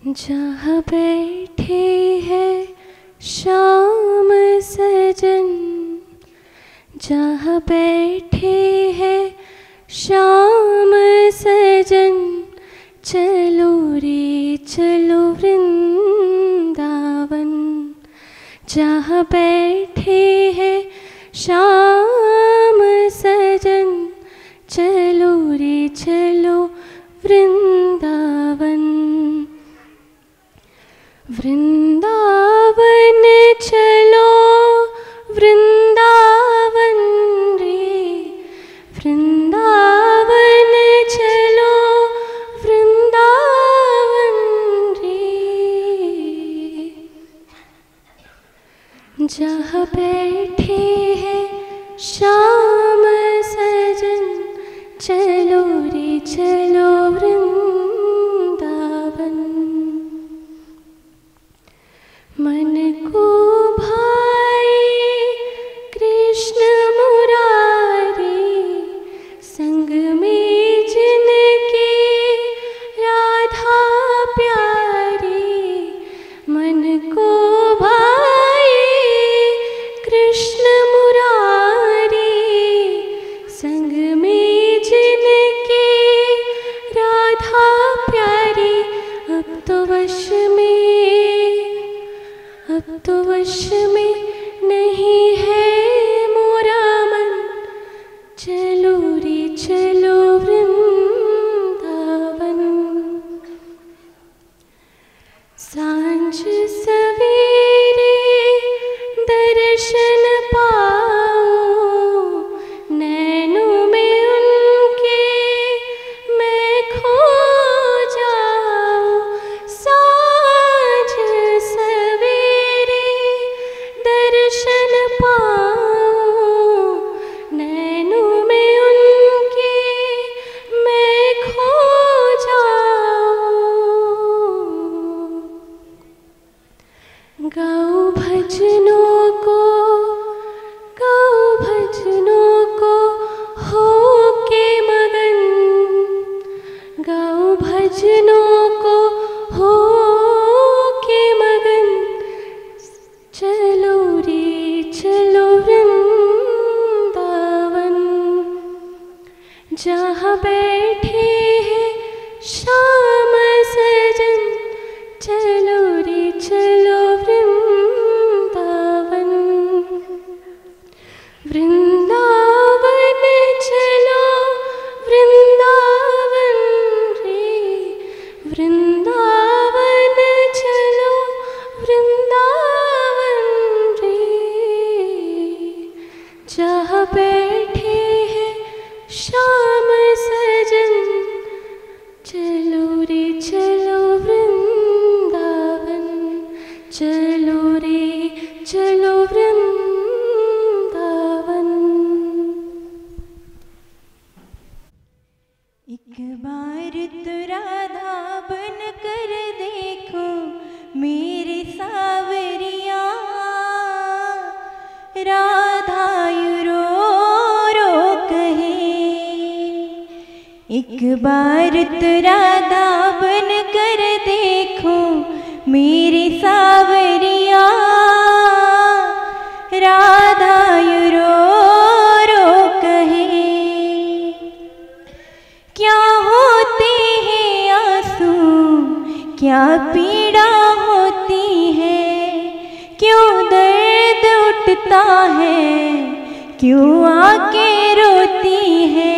जहाँ बैठे है श्याम सजन, जहाँ बैठे है श्याम सजन, चलो रे चलो वृंदावन। जहाँ बैठे है श्याम सजन, चलो रे चलो वृंदावन। वृंदावन चलो वृंदावन रे, वृंदावन चलो वृंदावन रे। जहाँ बैठे है श्याम सजन, चलो रे चलो वृंदावन। मन को भाए कृष्ण मुरारी, संग में जिनके राधा प्यारी। मन को भाए कृष्ण मुरारी, संग में जिनके राधा प्यारी। अब तो वश में नहीं है मोरा मन, चलो रे चलो वृंदावन। सांझ सवेरे दर्शन पाओ, नैनों में उनके मैं खो जाऊं। सांझ सवेरे दर्शन पाऊं, नैनों में उनके मैं खो जाऊं। गाओ भजनों को हो के मगन, गाओ भजनों को हो के मगन, चलो रे चलो वृंदावन। जहाँ बैठे है श्याम सजन, चलो रे चलो वृंदावन। वृंदावन चलो वृंदावन रे, वृंदावन चलो वृंदावन रे। जहाँ बैठे है श्याम सजन, चलो रे चलो वृंदावन। चलो रे चलो वृंदावन। एक बार तो राधा बन कर देखो मेरी सावरिया, राधा यू रो रो कहे। एक बार तो राधा बन कर देखो मेरी सावरिया, राधा यू रो रो कहे। क्या होते हैं आंसू, क्या पीड़ा होती है, क्यों दर्द उठता है, क्यों आके रोती है।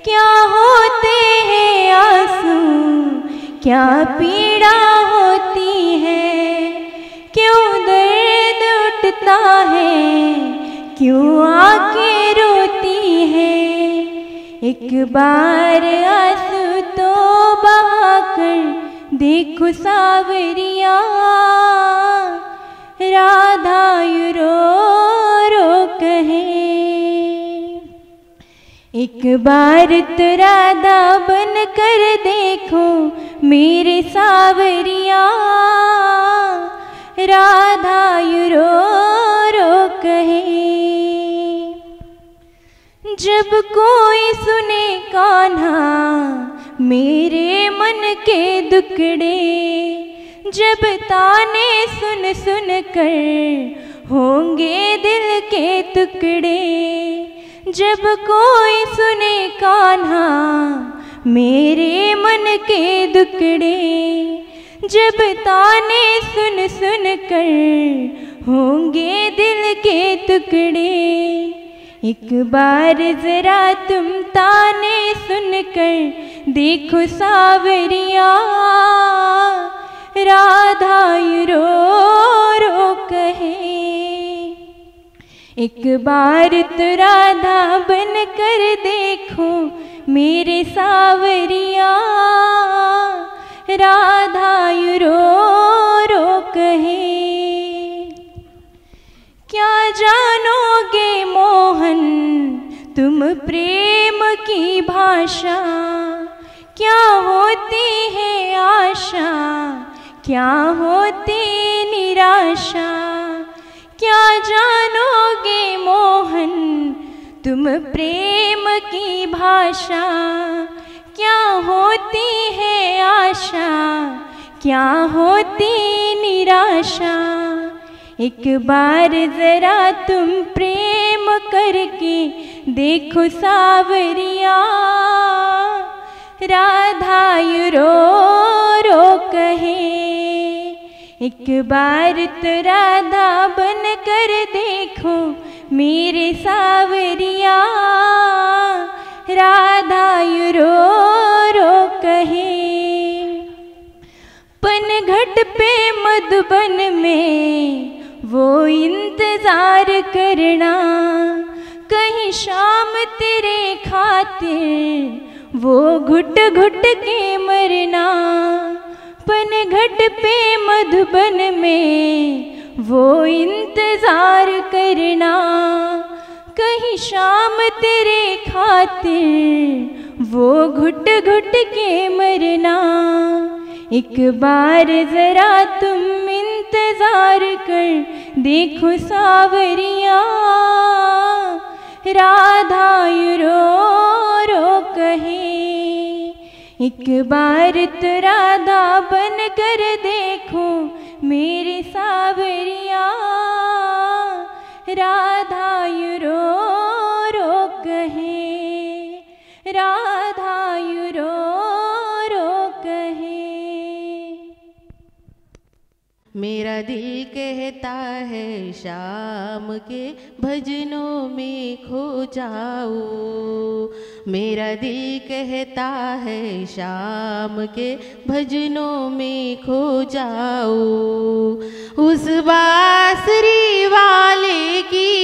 क्या होते हैं आंसू, क्या पीड़ा होती है, क्यों दर्द उठता है, क्यों आके रोती है। एक बार आंसू तो बहाकर देखो सावरिया, राधा यू रो रो कहे। एक बार तो राधा बन कर देखो मेरे सावरिया, राधा यू रो रो कहे। जब कोई सुने कान्हा मेरे मन के दुकड़े। जब ताने सुन सुन कर होंगे दिल के टुकड़े। जब कोई सुने कान्हा मेरे मन के दुकड़े। जब ताने सुन सुन कर होंगे दिल के टुकड़े। एक बार जरा तुम ताने सुनकर देखो सावरिया, राधा रो रो कहे। एक बार तो राधा बन कर देखो मेरे सावरिया, राधा रो रो कहे। क्या जानोगे मोहन तुम प्रेम की भाषा, क्या होती है आशा, क्या होती निराशा। क्या जानोगे मोहन तुम प्रेम की भाषा, क्या होती है आशा, क्या होती निराशा। एक बार जरा तुम प्रेम करके देखो सावरिया, राधा रो रो कहे। एक बार तो राधा बन कर देखो मेरे सावरिया, राधा रो रो कहे। पनघट पे मधुबन में वो इंतजार करना, कहीं शाम तेरे खातिर वो घुट घुट के मरना। पनघट पे मधुबन में वो इंतजार करना, कहीं शाम तेरे खातिर वो घुट घुट के मरना। एक बार जरा तुम इंतजार कर देखो सावरिया, राधा रो रो कहे। एक बार तो राधा बन कर देखो मेरे सावरिया, राधा रो रो कहे, राधा रो रो कहे। मेरा दिल कहता है शाम के भजनों में खो जाओ। मेरा दिल कहता है शाम के भजनों में खो जाओ। उस बांसुरी वाले की,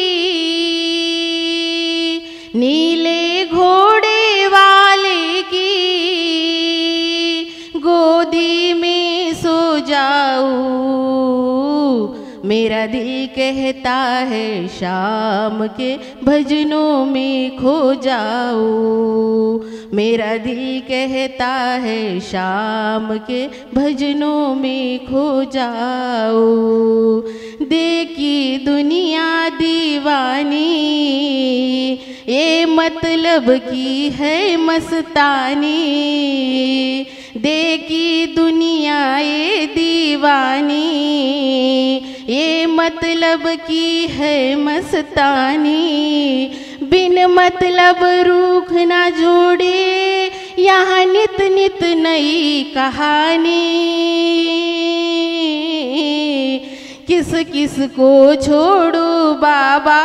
नीले घोड़े वाले की गोदी में सो जाऊं। मेरा दिल कहता है शाम के भजनों में खो जाओ। मेरा दिल कहता है शाम के भजनों में खो जाओ। देखी दुनिया दीवानी, ये मतलब की है मस्तानी। देखी दुनिया ये दीवानी, ये मतलब की है मस्तानी। बिन मतलब रूख ना जोड़े यहाँ नित नित नई कहानी। किस किस को छोड़ू बाबा,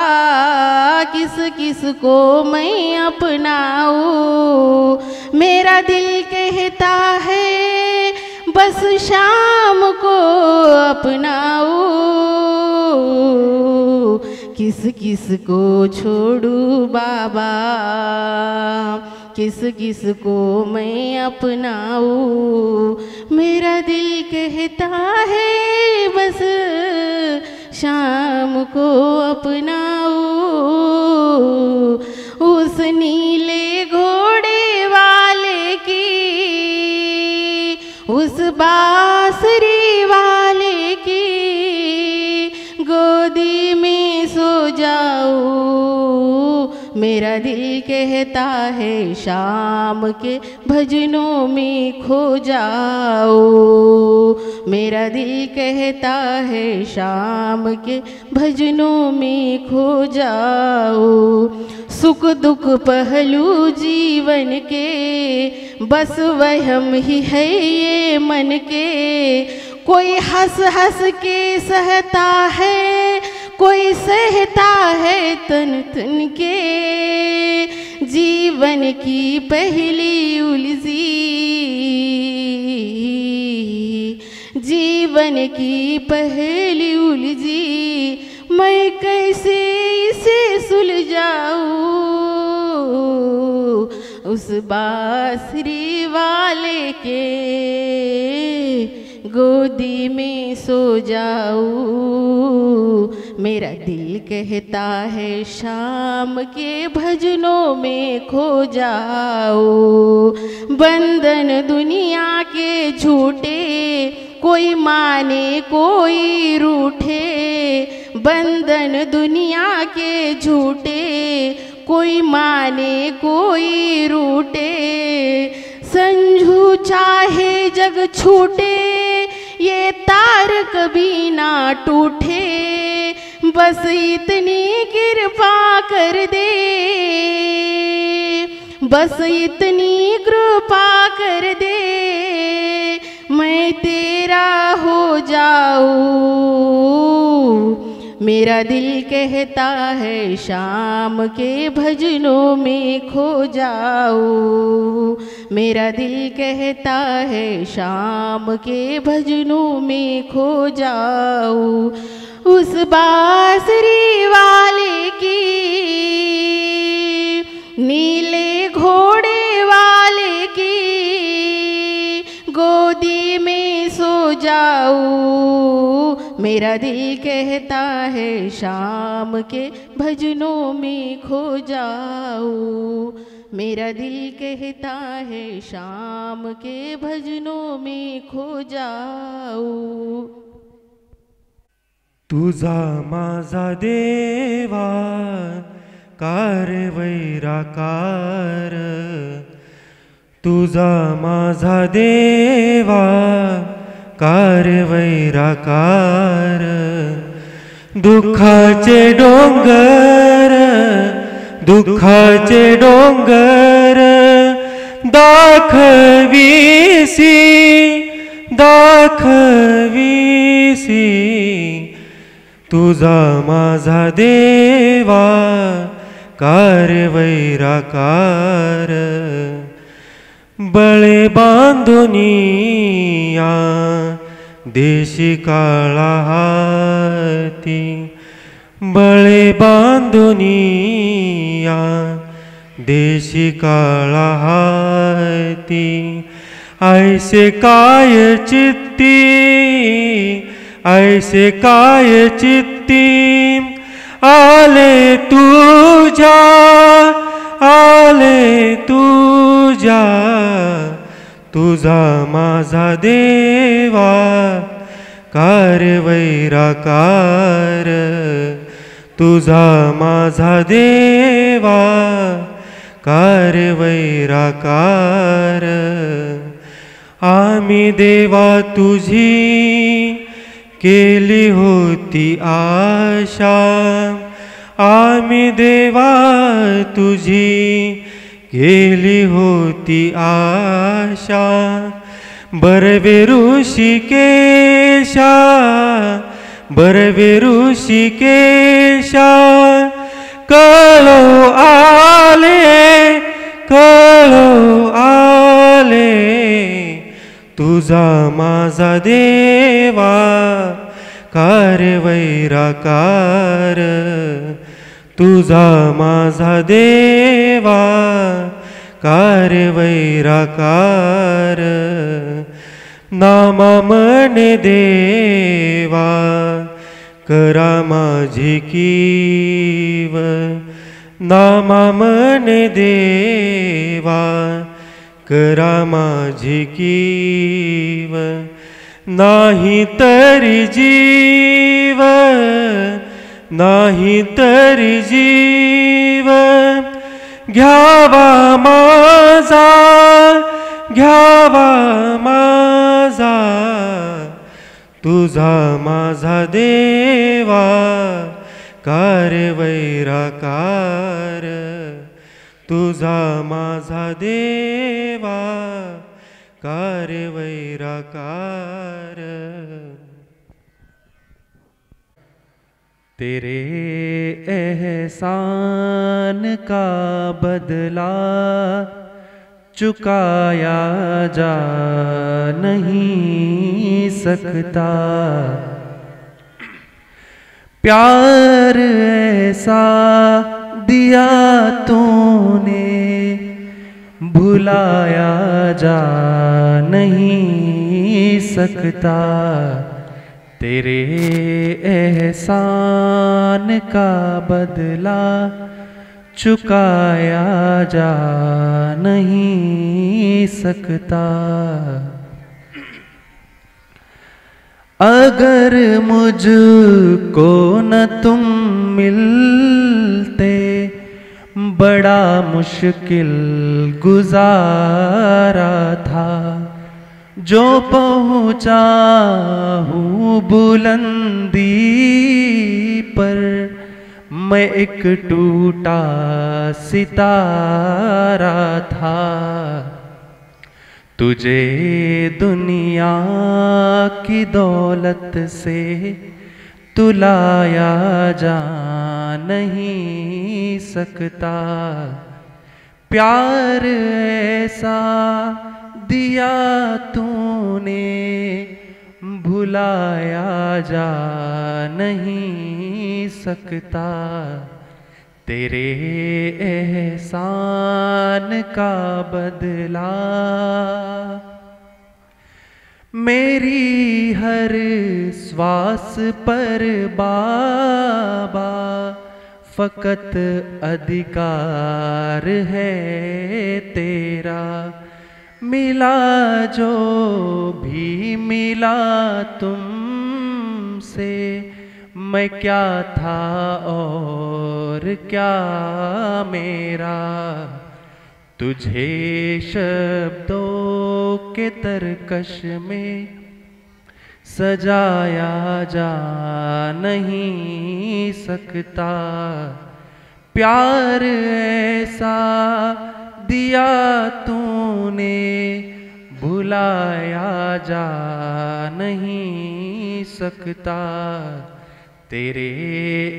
किस किस को मैं अपनाऊं। मेरा दिल कहता है बस शाम को अपनाऊं। किस किस को छोड़ू बाबा, किस किस को मैं अपनाऊं। मेरा दिल कहता है बस शाम को अपनाऊं। उस नीले घोड़े वाले की, उस बांसुरी वाले की गोदी में सो जाऊं। मेरा दिल कहता है शाम के भजनों में खो जाओ। मेरा दिल कहता है शाम के भजनों में खो जाओ। सुख दुख पहलू जीवन के बस वहम ही है ये मन के। कोई हंस हंस के सहता है, कोई सहता है तन तन के। जीवन की पहली उलझी, जीवन की पहली उलझी, मैं कैसे इसे सुलझाऊं। उस बांसुरी वाले के गोदी में सो जाऊं। मेरा दिल कहता है शाम के भजनों में खो जाओ। बंधन दुनिया के झूठे, कोई माने कोई रूठे। बंधन दुनिया के झूठे, कोई माने कोई रूठे। संजू चाहे जग छूटे, ये तार कभी ना टूटे। बस इतनी कृपा कर दे, बस इतनी कृपा कर दे, मैं तेरा हो जाऊं। मेरा दिल कहता है शाम के भजनों में खो जाऊं। मेरा दिल कहता है शाम के भजनों में खो जाऊं। उस बांसुरी वाले की, नीले घोड़े वाले की गोदी में सो जाऊं। मेरा दिल कहता है शाम के भजनों में खो जाऊं। मेरा दिल कहता है शाम के भजनों में खो जाऊं। तुझा माझा देवा कार वैराकार। तुझा माझा देवा कार वैराकार। दुःखाचे डोंगर, दुःखाचे डोंगर दाखवीसी, दाखवीसी। तुझा माझा देवा कार वैराकार। बळे बांधुनिया देशी काळा हाती। बळे बांधुनिया देशी काळा हाती। ऐसे काय चित्ती, ऐसे काय चित्ती आले तुझ्या, आले तुझ्या। तुझा माझा देवा कार वैराकार। तुझा माझा देवा कार वैराकार। आम्ही देवा तुझी केली होती आशा। आम्ही देवा तुझी केली होती आशा। बरवे ऋषिकेशा, बरवे ऋषिकेशा। कळो आले, कळो आले। तुझा माझा देवा कार वैराकार। तुझा माझा देवा कार वैराकार। नामा म्हणे देवा करा माझी कीव। नामा म्हणे देवा करा माझी कीव। नाही तरी जीव, नाही तरी जीव घ्यावा माझा, घ्यावा माझा, तुझा माझा देवा कार्य वैराकार, तुझा माझा देवा कार्य वैराकार। तेरे एहसान का बदला चुकाया जा नहीं सकता, प्यार ऐसा दिया तूने भुलाया जा नहीं सकता, तेरे एहसान का बदला चुकाया जा नहीं सकता। अगर मुझको न तुम मिलते बड़ा मुश्किल गुजारा था, जो पहुँचा हूँ बुलंदी पर मैं एक टूटा सितारा था, तुझे दुनिया की दौलत से तुलाया जा नहीं सकता, प्यार ऐसा दिया तूने भुलाया जा नहीं सकता, तेरे एहसान का बदला। मेरी हर श्वास पर बाबा फकत अधिकार है तेरा, मिला जो भी मिला तुमसे, मैं क्या था और क्या मेरा, तुझे शब्दों के तरकश में सजाया जा नहीं सकता, प्यार ऐसा दिया तूने भुलाया जा नहीं सकता, तेरे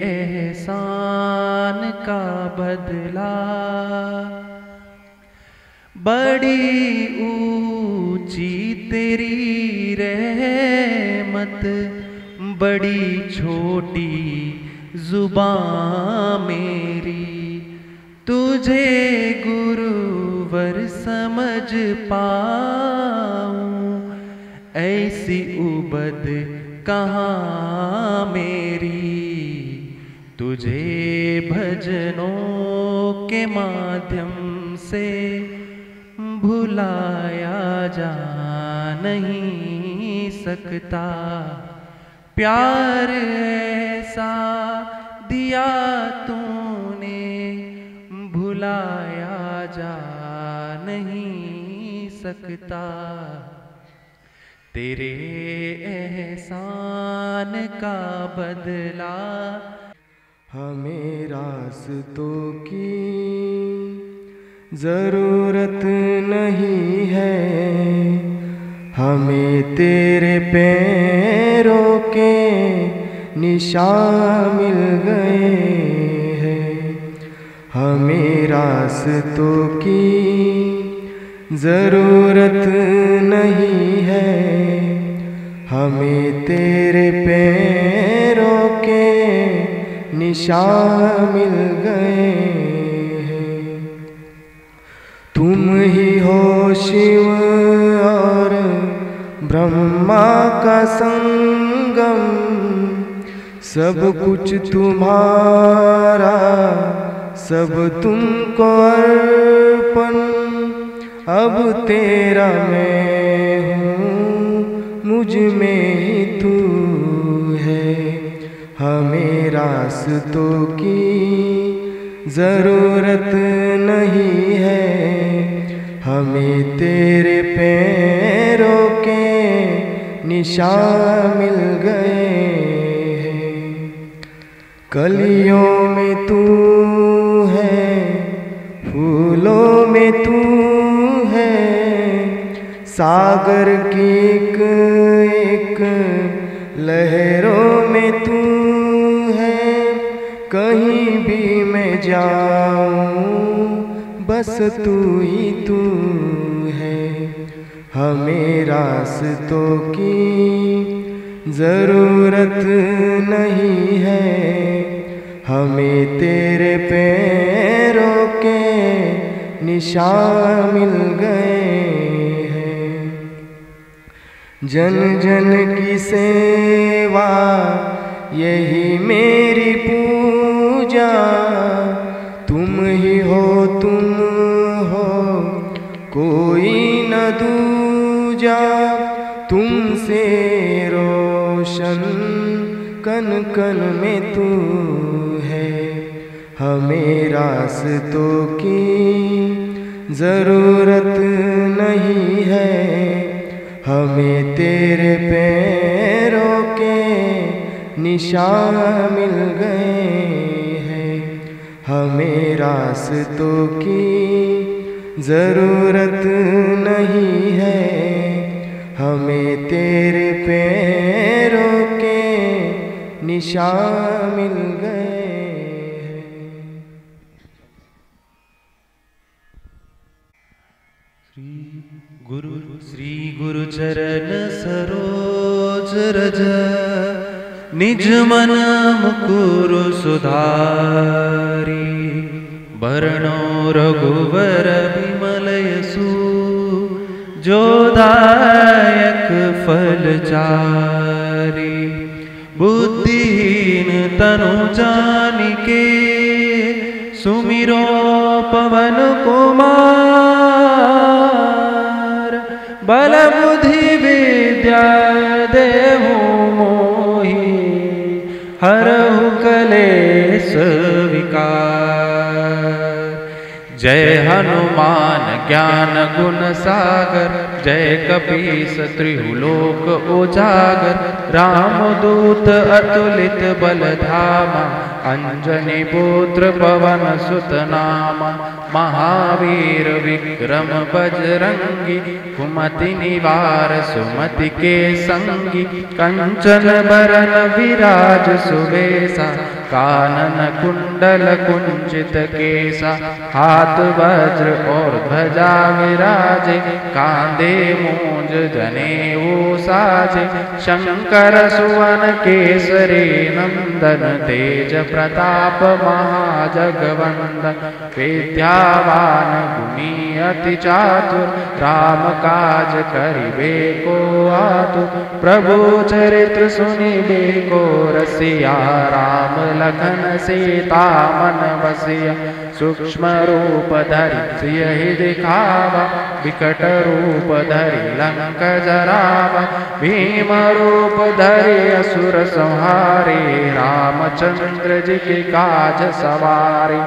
एहसान का बदला। बड़ी ऊंची तेरी रहमत, बड़ी छोटी जुबान मेरी, तुझे गुरुवर समझ पाऊं ऐसी उबद कहाँ मेरी, तुझे भजनों के माध्यम से भुलाया जा नहीं सकता, प्यार ऐसा दिया तूने भुलाया जा नहीं सकता, तेरे एहसान का बदला। हमें रास्तों की ज़रूरत नहीं है, हमें तेरे पैरों के निशान मिल गए हैं, हमें रास्तों की ज़रूरत नहीं है, हमें तेरे पैरों के निशान मिल गए हैं। तुम ही हो शिव और ब्रह्मा का संगम, सब कुछ तुम्हारा सब तुमको अर्पण, अब तेरा मैं हूँ मुझ में ही तू है, हमें रास्तों की ज़रूरत नहीं है, हमें तेरे पैरों के निशान मिल गए हैं। कलियों में तू है, फूलों में तू है, सागर की एक लहरों में तू है। कहीं भी मैं जाऊं बस तू ही तू है, हमें रास्तों की ज़रूरत नहीं है, हमें तेरे पैरों के निशान मिल गए हैं। जन जन की सेवा यही मेरी पूजा, तुम ही हो कोई न दूजा। तुमसे रोशन कन कन में तू है, हमें रास्तों की ज़रूरत नहीं है, हमें तेरे पैरों के निशान मिल गए हैं। हमें रास्तों की ज़रूरत नहीं है, हमें तेरे पैरों के निशान मिल गए हैं। श्री गुरु चरण सरोज रज, निज मन मुकुर सुधारी। वर्णो रघुवर विमल यशु, जो दायक फल चारि। बुद्धिहीन तनु जानिके, सुमिरो पवन कुमार। बल बुद्धि विद्या देहु मोहि, हरहु कलेश विकार। जय हनुमान ज्ञान गुण सागर, जय कपीस त्रिहु लोक उजागर। रामदूत अतुलित बल धामा, अंजनी पुत्र पवन सुत नामा। महावीर विक्रम बजरंगी, कुमति निवार सुमति के संगी। कंचन बरन विराज सुबेसा, कानन कुंडल कुंचित केसा। हाथ वज्र और ध्वजा विराजे, कांधे मूंज जनेऊ साजे। शंकर सुवन केसरी नंदन, तेज प्रताप महाजगवंदन। विद्यावान गुणी अति चातुर, राम काज करिबे को आतुर। प्रभु चरित्र सुनिबे को रसिया, राम लखन सीता मन बसिया। सूक्ष्म रूप धरि सियहि दिखावा, विकट रूप धरि लंक जरावा। भीम रूप धरि असुर संहारे, रामचंद्र जी के काज सवारे।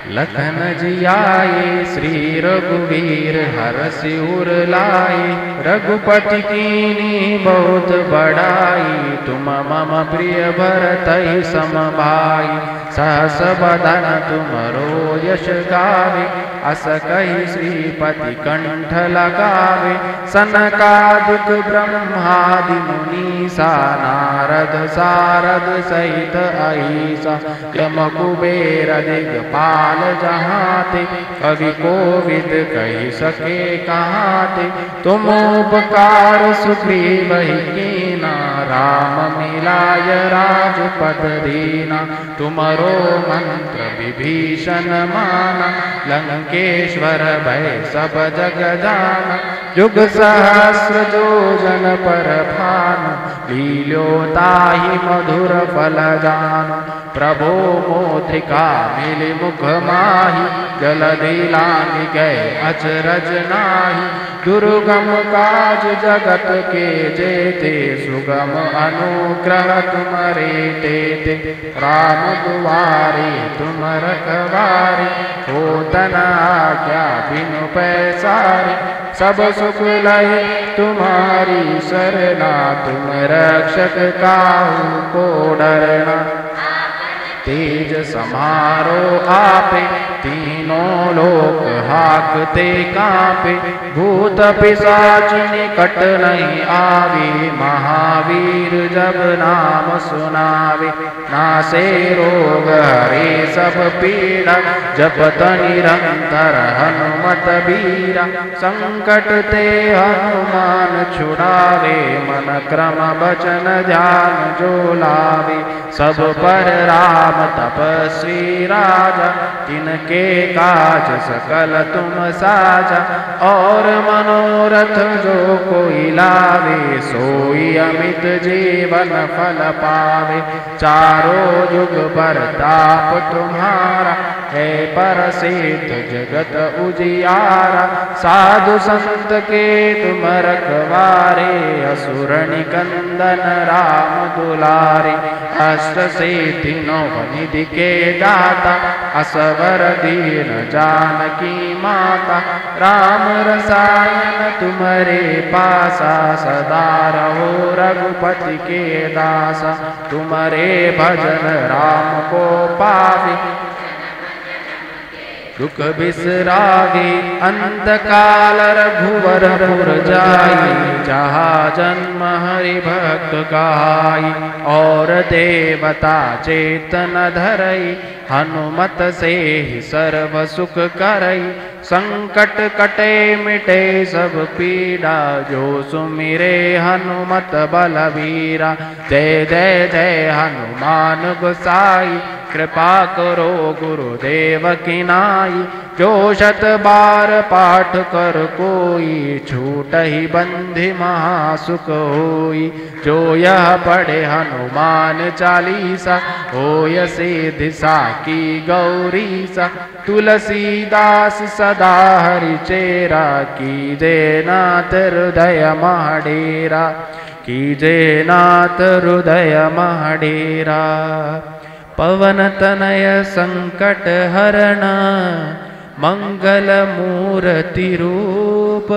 लखन जी आए श्री रघुवीर, हरषि उर लाए। रघुपति कीन्ही बहुत बड़ाई, तुम मम प्रिय भरतहि सम भाई। सहस बदन तुमरो यश गावे, अस कहि श्रीपति कंठ लगावे। सनकादिक ब्रह्मादि मुनीसा, नारद सारद सहित अहिसा। यम कुबेर दिगपाल जहाते, कवि कोविद कहि सके कहाते। तुम उपकार सुग्रीव ही कीना, राम मिलाय राजपद दीना। तुमरो मंत्र विभीषण माना, लंकेश्वर भय सब जग जाना। युग सहस्र जो जन पर भानु, लील्योताहि मधुर फल जान। प्रभो मोत्रिका मिली मुख माही, जलधि लांघि गए अचरज नाही। दुर्गम काज जगत के जेते, सुगम अनुग्रह तुम्हारे तेते। राम दुआरे तुम रखवारे, होतन आज्ञा बिनु पैसारे। सब सुख लय तुम्हारी सरना, तुम रक्षक काहू को डरना। तेज समारो आपे, तीनों लोक हाकते कांपे। भूत पिशाच निकट नहीं आवे, महावीर जब नाम सुनावे। नासे रोग हरे सब पीड़ा, जपत निरंतर हनुमत बीरा। संकट ते हनुमान छुड़ावे, मन क्रम बचन ध्यान जो लावे। सब पर राम तपस्वी राजा, तिनके काज सकल तुम साजा। और मनोरथ जो कोई लावे, सोई अमित जीवन फल पावे। चारों युग परताप तुम्हारा, है परसिद्ध जगत उजियारा। साधु संत के तुम रखवारे, असुर निकंदन राम दुलारे। अष्ट सिद्धि नौ निधि के दाता, असवर दीन जानकी माता। राम रसायन तुम्हारे पासा, सदा रहो रघुपति के दासा। तुम्हारे भजन राम को पावे, दुख बिसरावे। अंत काल रघुवर पुर जाई, जहाँ जन्म हरि भक्त कहाई। और देवता चेतन धरई, हनुमत से ही सर्व सुख करई। संकट कटे मिटे सब पीड़ा, जो सुमिरे हनुमत बलवीरा। जय जय जय हनुमान गोसाई, कृपा करो गुरुदेव की नाई। जो शत बार पाठ कर कोई, छूट ही बंधि महासुख होई। जो यह पढ़े हनुमान चालीसा, होय सिद्धि साकी गौरीसा। तुलसीदास सदा हरि चेरा, कीजे नाथ हृदय महाडेरा। कीजे नाथ हृदय महाडेरा। पवन तनय संकट हरण, मंगल मूर्ति रूप।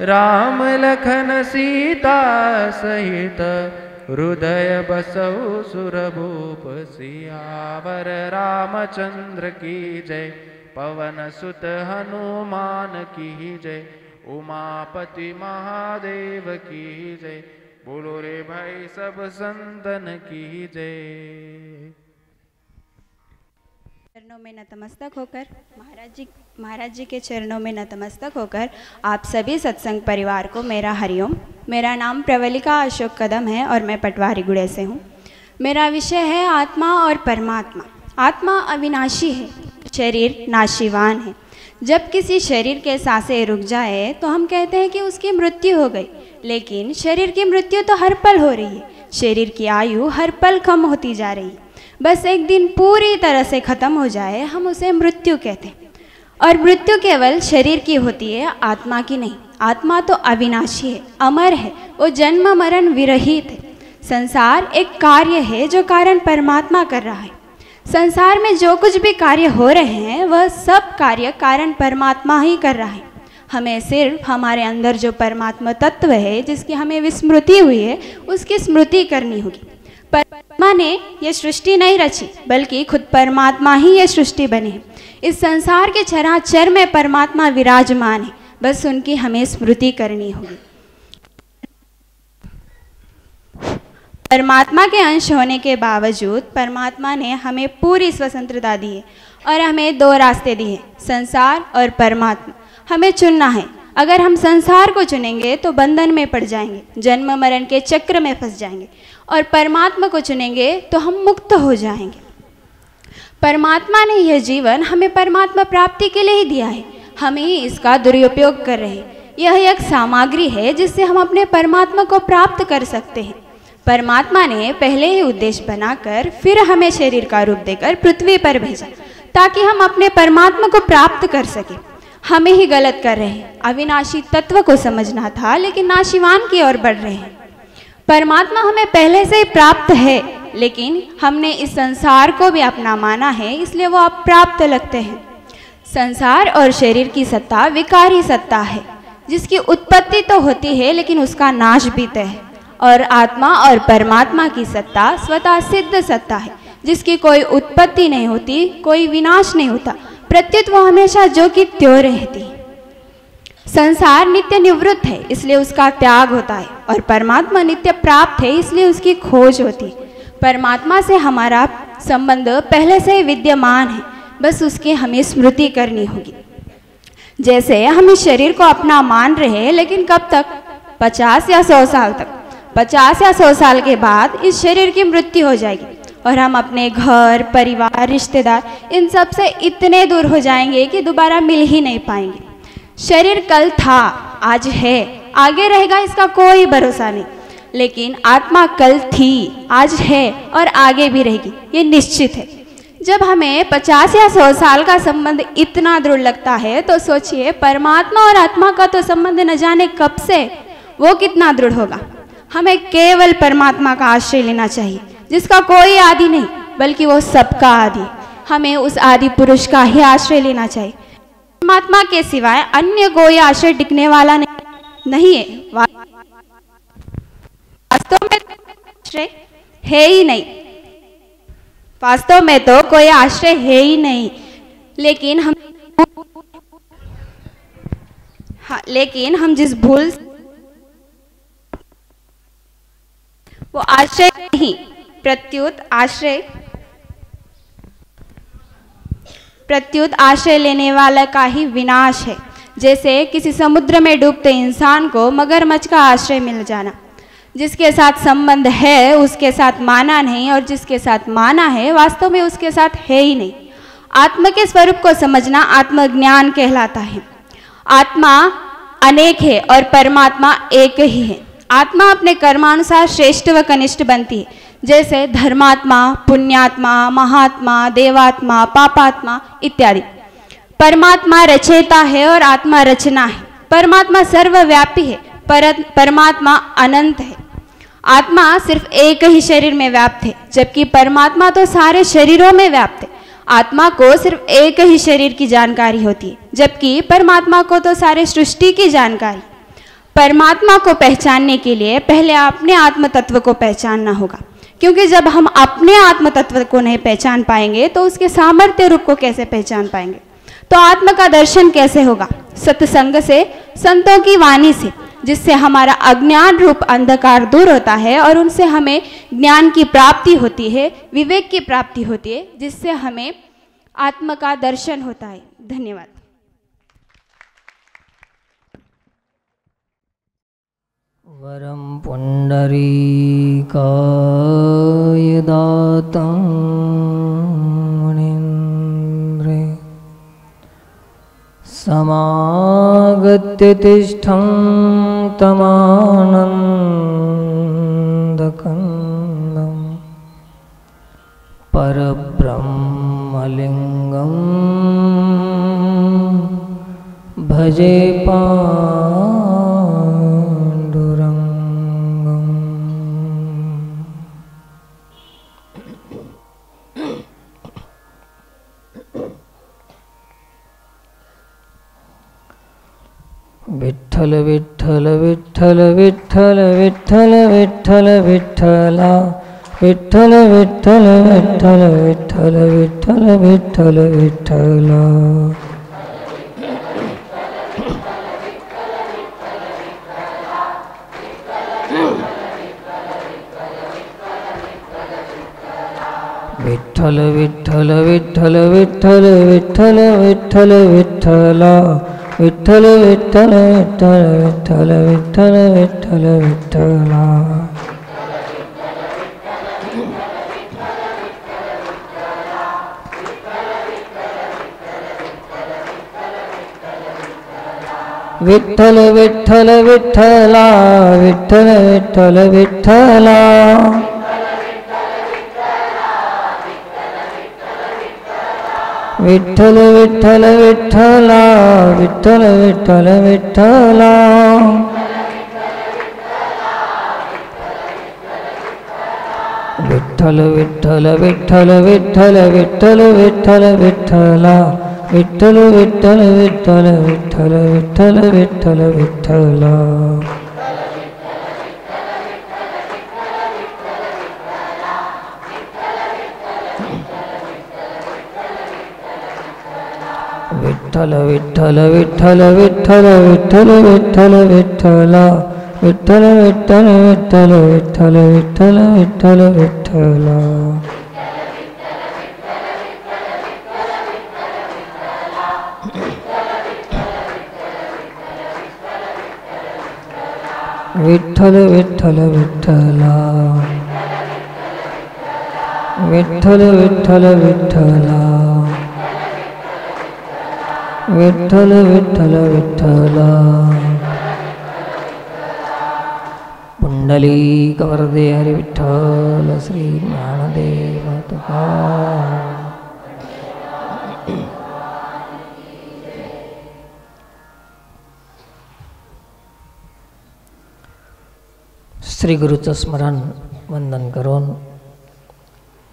राम लखन सीता सहित, हृदय बसौ सुरभूप। सियावर रामचंद्र की जय, पवन सुत हनुमान की जय। उमापति महादेव की जय, बोलो रे भाई सब संतन की जय। चरणों में नतमस्तक होकर, महाराज जी के चरणों में नतमस्तक होकर आप सभी सत्संग परिवार को मेरा हरिओम। मेरा नाम प्रवलिका अशोक कदम है और मैं पटवारी गुड़े से हूँ। मेरा विषय है आत्मा और परमात्मा। आत्मा अविनाशी है, शरीर नाशीवान है। जब किसी शरीर के सांसें रुक जाए तो हम कहते हैं कि उसकी मृत्यु हो गई, लेकिन शरीर की मृत्यु तो हर पल हो रही है। शरीर की आयु हर पल कम होती जा रही है। बस एक दिन पूरी तरह से खत्म हो जाए, हम उसे मृत्यु कहते हैं। और मृत्यु केवल शरीर की होती है, आत्मा की नहीं। आत्मा तो अविनाशी है, अमर है, वो जन्म मरण विरहित है। संसार एक कार्य है जो कारण परमात्मा कर रहा है। संसार में जो कुछ भी कार्य हो रहे हैं वह सब कार्य कारण परमात्मा ही कर रहा है। हमें सिर्फ हमारे अंदर जो परमात्मा तत्व है, जिसकी हमें विस्मृति हुई है, उसकी स्मृति करनी होगी। परमात्मा ने यह सृष्टि नहीं रची, बल्कि खुद परमात्मा ही यह सृष्टि बनी है। इस संसार के चराचर में परमात्मा विराजमान है, बस उनकी हमें स्मृति करनी होगी। परमात्मा के अंश होने के बावजूद परमात्मा ने हमें पूरी स्वतंत्रता दी है और हमें दो रास्ते दिए, संसार और परमात्मा। हमें चुनना है। अगर हम संसार को चुनेंगे तो बंधन में पड़ जाएंगे, जन्म मरण के चक्र में फंस जाएंगे, और परमात्मा को चुनेंगे तो हम मुक्त हो जाएंगे। परमात्मा ने यह जीवन हमें परमात्मा प्राप्ति के लिए ही दिया है, हम ही इसका दुरुपयोग कर रहे हैं। यह एक सामग्री है जिससे हम अपने परमात्मा को प्राप्त कर सकते हैं। परमात्मा ने पहले ही उद्देश्य बनाकर फिर हमें शरीर का रूप देकर पृथ्वी पर भेजा ताकि हम अपने परमात्मा को प्राप्त कर सकें। हमें ही गलत कर रहे हैं। अविनाशी तत्व को समझना था लेकिन नाशिवान की ओर बढ़ रहे हैं। परमात्मा हमें पहले से ही प्राप्त है लेकिन हमने इस संसार को भी अपना माना है, इसलिए वो अप्राप्त लगते हैं। संसार और शरीर की सत्ता विकारी सत्ता है जिसकी उत्पत्ति तो होती है लेकिन उसका नाश भी तय है। और आत्मा और परमात्मा की सत्ता स्वतः सिद्ध सत्ता है जिसकी कोई उत्पत्ति नहीं होती, कोई विनाश नहीं होता, प्रत्युत वो हमेशा जो कि त्यों रहती। संसार नित्य निवृत्त है इसलिए उसका त्याग होता है और परमात्मा नित्य प्राप्त है इसलिए उसकी खोज होती है। परमात्मा से हमारा संबंध पहले से ही विद्यमान है, बस उसकी हमें स्मृति करनी होगी। जैसे हम इस शरीर को अपना मान रहे हैं लेकिन कब तक? 50 या 100 साल तक। 50 या 100 साल के बाद इस शरीर की मृत्यु हो जाएगी और हम अपने घर, परिवार, रिश्तेदार इन सब से इतने दूर हो जाएंगे कि दोबारा मिल ही नहीं पाएंगे। शरीर कल था, आज है, आगे रहेगा इसका कोई भरोसा नहीं, लेकिन आत्मा कल थी, आज है और आगे भी रहेगी, ये निश्चित है। जब हमें 50 या 100 साल का संबंध इतना दृढ़ लगता है तो सोचिए परमात्मा और आत्मा का तो संबंध न जाने कब से वो कितना दृढ़ होगा। हमें केवल परमात्मा का आश्रय लेना चाहिए जिसका कोई आदि नहीं बल्कि वो सबका आदि। हमें उस आदि पुरुष का ही आश्रय लेना चाहिए। परमात्मा के सिवाय अन्य कोई आश्रय टिकने वाला नहीं है। वास्तव में आश्रय है ही नहीं, वास्तव में तो कोई आश्रय है ही नहीं। लेकिन हम जिस भूल, वो आश्रय नहीं प्रत्युत आश्रय लेने वाला का ही विनाश है। जैसे किसी समुद्र में डूबते इंसान को मगरमच्छ का आश्रय मिल जाना। जिसके साथ संबंध है उसके साथ माना नहीं और जिसके साथ माना है वास्तव में उसके साथ है ही नहीं। आत्मा के स्वरूप को समझना आत्मज्ञान कहलाता है। आत्मा अनेक है और परमात्मा एक ही है। आत्मा अपने कर्मानुसार श्रेष्ठ व कनिष्ठ बनती है, जैसे धर्मात्मा, पुण्यात्मा, महात्मा, देवात्मा, पापात्मा इत्यादि। परमात्मा रचयिता है और आत्मा रचना है। परमात्मा सर्वव्यापी है, परमात्मा अनंत है। आत्मा सिर्फ एक ही शरीर में व्याप्त है जबकि परमात्मा तो सारे शरीरों में व्याप्त है। आत्मा को सिर्फ एक ही शरीर की जानकारी होती है जबकि परमात्मा को तो सारे सृष्टि की जानकारी। परमात्मा को पहचानने के लिए पहले अपने आत्म तत्व को पहचानना होगा, क्योंकि जब हम अपने आत्म तत्व को नहीं पहचान पाएंगे तो उसके सामर्थ्य रूप को कैसे पहचान पाएंगे? तो आत्मा का दर्शन कैसे होगा? सत्संग से, संतों की वाणी से, जिससे हमारा अज्ञान रूप अंधकार दूर होता है और उनसे हमें ज्ञान की प्राप्ति होती है, विवेक की प्राप्ति होती है, जिससे हमें आत्मा का दर्शन होता है। धन्यवाद। वरं पुंडरीकाय दातं मुनीन्द्रे समागत्य तिष्ठं तमानन्दकन्दं परब्रह्मलिङ्गं भजे विठ्ठल विठ्ठल विठ्ठल विठ्ठल विठ्ठल विठ्ठल विठ्ठला विठ्ठल विठ्ठल विठ्ठल विठ्ठल विठ्ठल विठ्ठल विठ्ठला विठ्ठल विठ्ठल विठ्ठल विठ्ठल विठ्ठल विठ्ठल विठ्ठला विठ्ठल विठ्ठल विठ्ठल विठ्ठल विठ्ठल विठ्ठल विठ्ठला विठ्ठल विठ्ठल विठ्ठला विठ्ठल विठ्ठल विठ्ठला विठ्ठल विठ्ठल विठ्ठला विठ्ठल विठ्ठल विठ्ठला विठ्ठल विठ्ठल विठ्ठल विठ्ठल विठ्ठल विठ्ठल विठ्ठला विठ्ठल विठ्ठल विठ्ठल विठ्ठल विठ्ठल विठ्ठल विठ्ठला विठ्ठल विठ्ठल विठ्ठल विठ्ठल विठ्ठल विठ्ठल विठ्ठला विठ्ठल विठ्ठल विठ्ठल विठ्ठल विठ्ठल विठ्ठल विठ्ठला विठ्ठल विठ्ठल विठ्ठला विठ्ठल विठ्ठल विठ्ठला विठ्ठल विठ्ठल विठ्ठला पुंडलिक वरदे हरी विठ्ठल श्री ज्ञानदेव तुकाराम. श्री गुरुचं स्मरण वंदन करून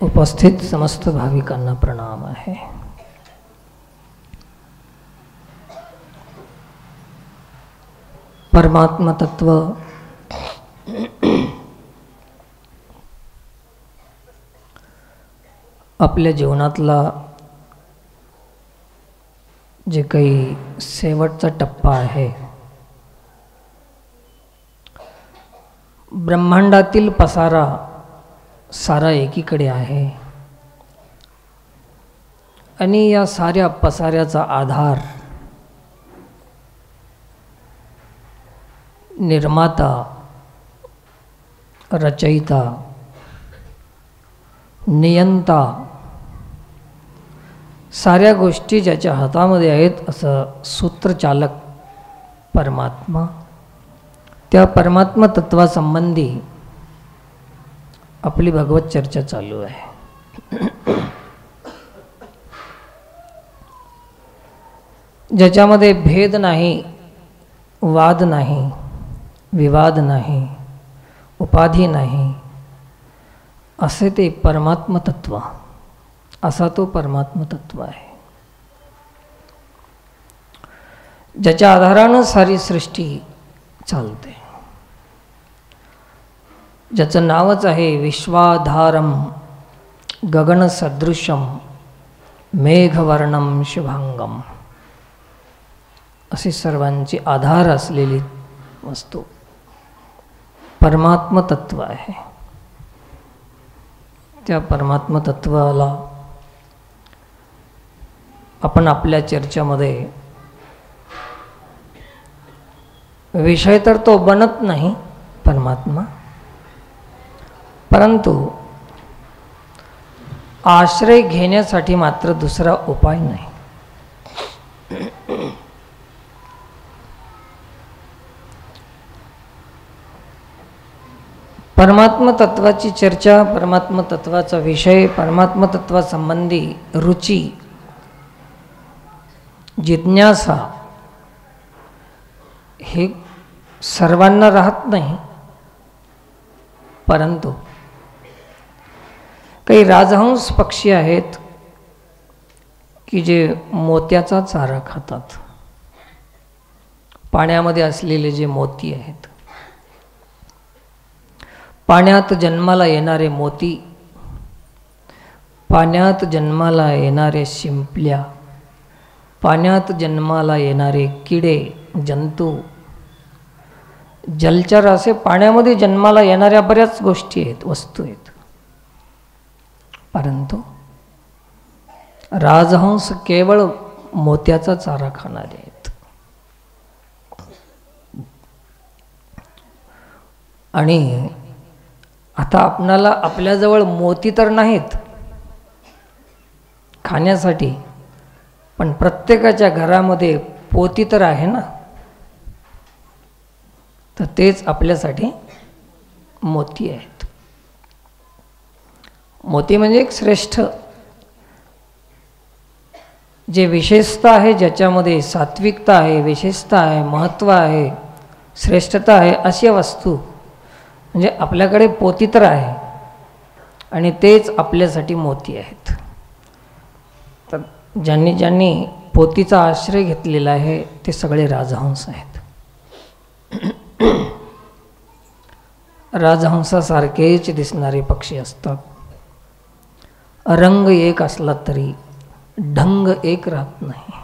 उपस्थित समस्त भाविकांना प्रणाम आहे. परमात्मा तत्व आपल्या जीवनातला जे काही शेवटचा टप्पा आहे, ब्रह्मांडातील पसारा सारा एकीकडे आहे आणि या साऱ्या पसाऱ्याचा आधार निर्माता, रचयिता, नियंता, साऱ्या गोष्टी ज्याच्या हातामध्ये आहेत असं सूत्रचालक परमात्मा, त्या परमात्मा तत्वासंबंधी आपली भगवत चर्चा चालू आहे. ज्याच्यामध्ये भेद नाही, वाद नाही, विवाद नाही, उपाधी नाही, असे ते परमात्मा तत्व, असा तो परमात्मा तत्व आहे. ज्याच्या आधारानं सारी सृष्टी चालते, ज्याचं नावच आहे विश्वाधारम गगनसदृशम मेघवर्णम शुभांगम, अशी सर्वांची आधार असलेली वस्तू परमात्म तत्व आहे. त्या परमात्म तत्वाला आपण आपल्या चर्चेमध्ये विषय तर तो बनत नाही परमात्मा, परंतु आश्रय घेण्यासाठी मात्र दुसरा उपाय नाही. परमात्म तत्वाची चर्चा, परमात्म तत्वाचा विषय, परमात्म तत्वासंबंधी रुची, जिज्ञासा हे सर्वांना राहत नाही. परंतु काही राजहंस पक्षी आहेत की जे मोत्याचा चारा खातात. पाण्यामध्ये असलेले जे मोती आहेत, पाण्यात जन्माला येणारे मोती, पाण्यात जन्माला येणारे शिंपल्या, पाण्यात जन्माला येणारे किडे, जंतू, जलचर, असे पाण्यामध्ये जन्माला येणाऱ्या बऱ्याच गोष्टी आहेत, वस्तू आहेत. परंतु राजहंस केवळ मोत्याचा चारा खाणारे आहेत. आणि आता आपणाला आपल्याजवळ मोती तर नाहीत खाण्यासाठी, पण प्रत्येकाच्या घरामध्ये पोती तर आहे ना. तर तेच आपल्यासाठी मोती आहेत. मोती म्हणजे एक श्रेष्ठ, जे विशेषता आहे, ज्याच्यामध्ये सात्विकता आहे, विशेषता आहे, महत्त्व आहे, श्रेष्ठता आहे, अशी वस्तू म्हणजे आपल्याकडे पोती तर आहे आणि तेच आपल्यासाठी मोती आहेत. तर ज्यांनी ज्यांनी पोतीचा आश्रय घेतलेला आहे ते सगळे राजहंस आहेत. राजहंसासारखेच दिसणारे पक्षी असतात. रंग एक असला तरी ढंग एक राहत नाही.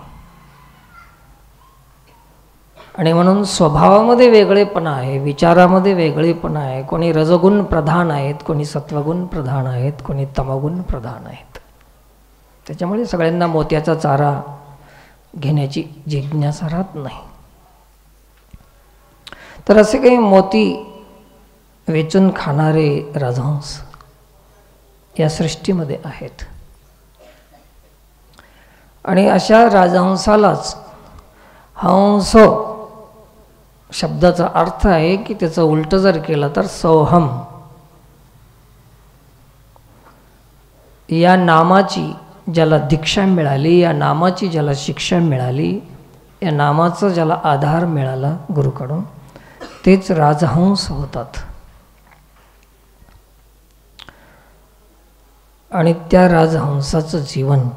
आणि म्हणून स्वभावामध्ये वेगळेपणा आहे, विचारामध्ये वेगळेपणा आहे. कोणी रजगुण प्रधान आहेत, कोणी सत्वगुण प्रधान आहेत, कोणी तमगुण प्रधान आहेत. त्याच्यामुळे सगळ्यांना मोत्याचा चारा घेण्याची जिज्ञासा राहत नाही. तर असे काही मोती वेचून खाणारे राजहंस या सृष्टीमध्ये आहेत. आणि अशा राजहंसालाच हंस शब्दाचा अर्थ आहे की त्याचं उलटं जर केलं तर सोहम. या नामाची ज्याला दीक्षा मिळाली, या नामाची ज्याला शिक्षा मिळाली, या नामाचा ज्याला आधार मिळाला गुरुकडून, तेच राजहंस होतात. आणि त्या राजहंसाचं जीवन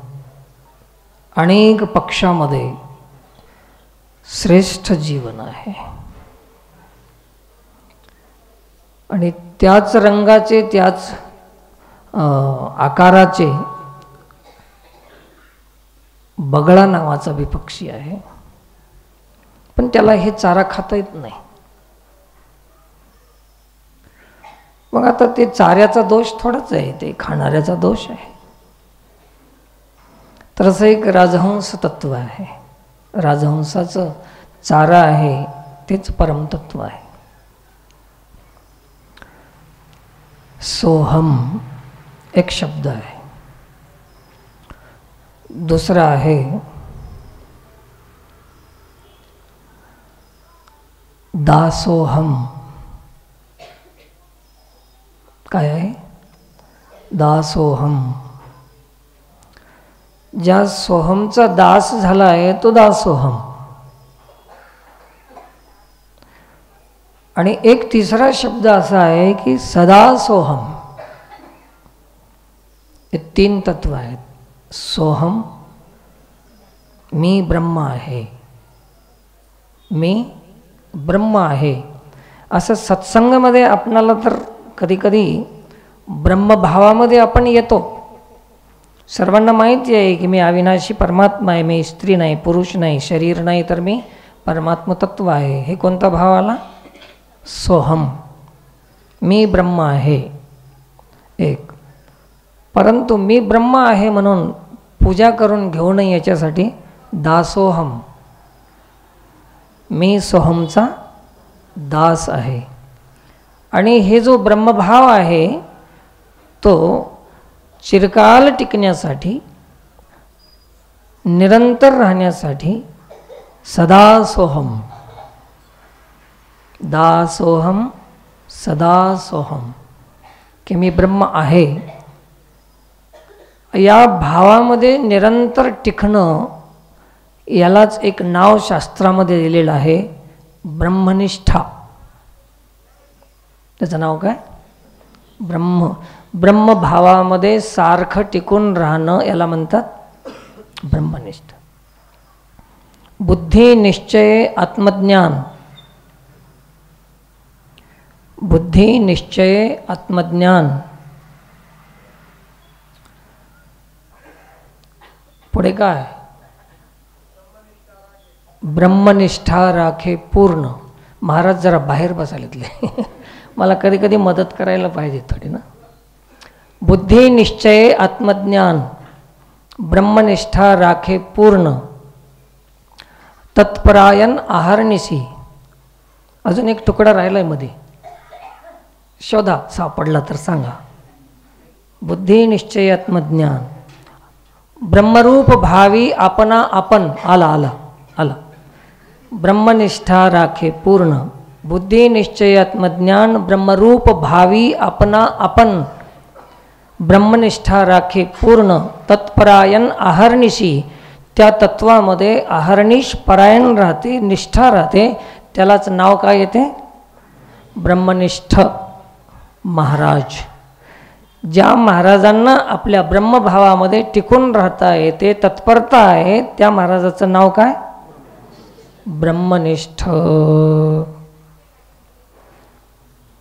अनेक पक्षामध्ये श्रेष्ठ जीवन आहे. आणि त्याच रंगाचे, त्याच आकाराचे बगळा नावाचा बी पक्षी आहे, पण त्याला हे चारा खाता येत नाही. मग आता ते चाऱ्याचा दोष थोडाच आहे, ते खाणाऱ्याचा दोष आहे. तर असं एक राजहंस तत्व आहे. राजहंसाचं चारा आहे तेच परमतत्व आहे. सोहम एक शब्द आहे. दुसरा आहे दासोहम. काय आहे? दासोहम. ज्या सोहमचा दास झाला आहे तो दासोहम. आणि एक तिसरा शब्द असा आहे की सदासोहम. हे तीन तत्व आहेत. सोहम, मी ब्रह्म आहे, मी ब्रह्म आहे. असं सत्संगामध्ये आपणाला तर कधी कधी ब्रह्मभावामध्ये आपण येतो. सर्वांना माहिती आहे की मी अविनाशी परमात्मा आहे, मी स्त्री नाही, पुरुष नाही, शरीर नाही, तर मी परमात्मतत्व आहे. हे कोणता भाव आला? सोहम, मी ब्रह्म आहे एक. परंतु मी ब्रह्म आहे म्हणून पूजा करून घेऊ नये याच्यासाठी दासोहम, मी सोहमचा दास आहे. आणि हे जो ब्रह्मभाव आहे तो चिरकाल टिकण्यासाठी, निरंतर राहण्यासाठी सदासोहम, दासोहम, सदासोहम, की मी ब्रह्म आहे, या भावामध्ये निरंतर टिकणं, यालाच एक नाव शास्त्रामध्ये दिलेलं आहे, ब्रह्मनिष्ठा. त्याचं नाव काय? ब्रह्मभावामध्ये सारखं टिकून राहणं याला म्हणतात ब्रह्मनिष्ठ. बुद्धी, निश्चय, आत्मज्ञान. बुद्धी, निश्चय, आत्मज्ञान. पुढे काय? ब्रह्मनिष्ठा राखे पूर्ण. महाराज जरा बाहेर बसायला मला कधी कधी मदत करायला पाहिजे थोडी ना. बुद्धी, निश्चय, आत्मज्ञान, ब्रह्मनिष्ठा राखे पूर्ण, तत्परायण आहारनिशी. अजून एक तुकडा राहिलाय मध्ये, शोधा, सापडला तर सांगा. बुद्धी, निश्चय, आत्मज्ञान, ब्रह्मरूप भावी आपणा आपण. आला आला आला. ब्रह्मनिष्ठा राखे पूर्ण, बुद्धी निश्चय आत्मज्ञान ब्रह्मरूप भावी अपना अपन ब्रह्मनिष्ठा राखे पूर्ण तत्परायण अहर्निशी त्या तत्वामध्ये अहर्निश परायण राहते, निष्ठा राहते, त्यालाच नाव काय येते? ब्रह्मनिष्ठ महाराज. ज्या महाराजांना आपल्या ब्रह्मभावामध्ये टिकून राहता येते, तत्परता आहे, त्या महाराजाचं नाव काय? ब्रह्मनिष्ठ.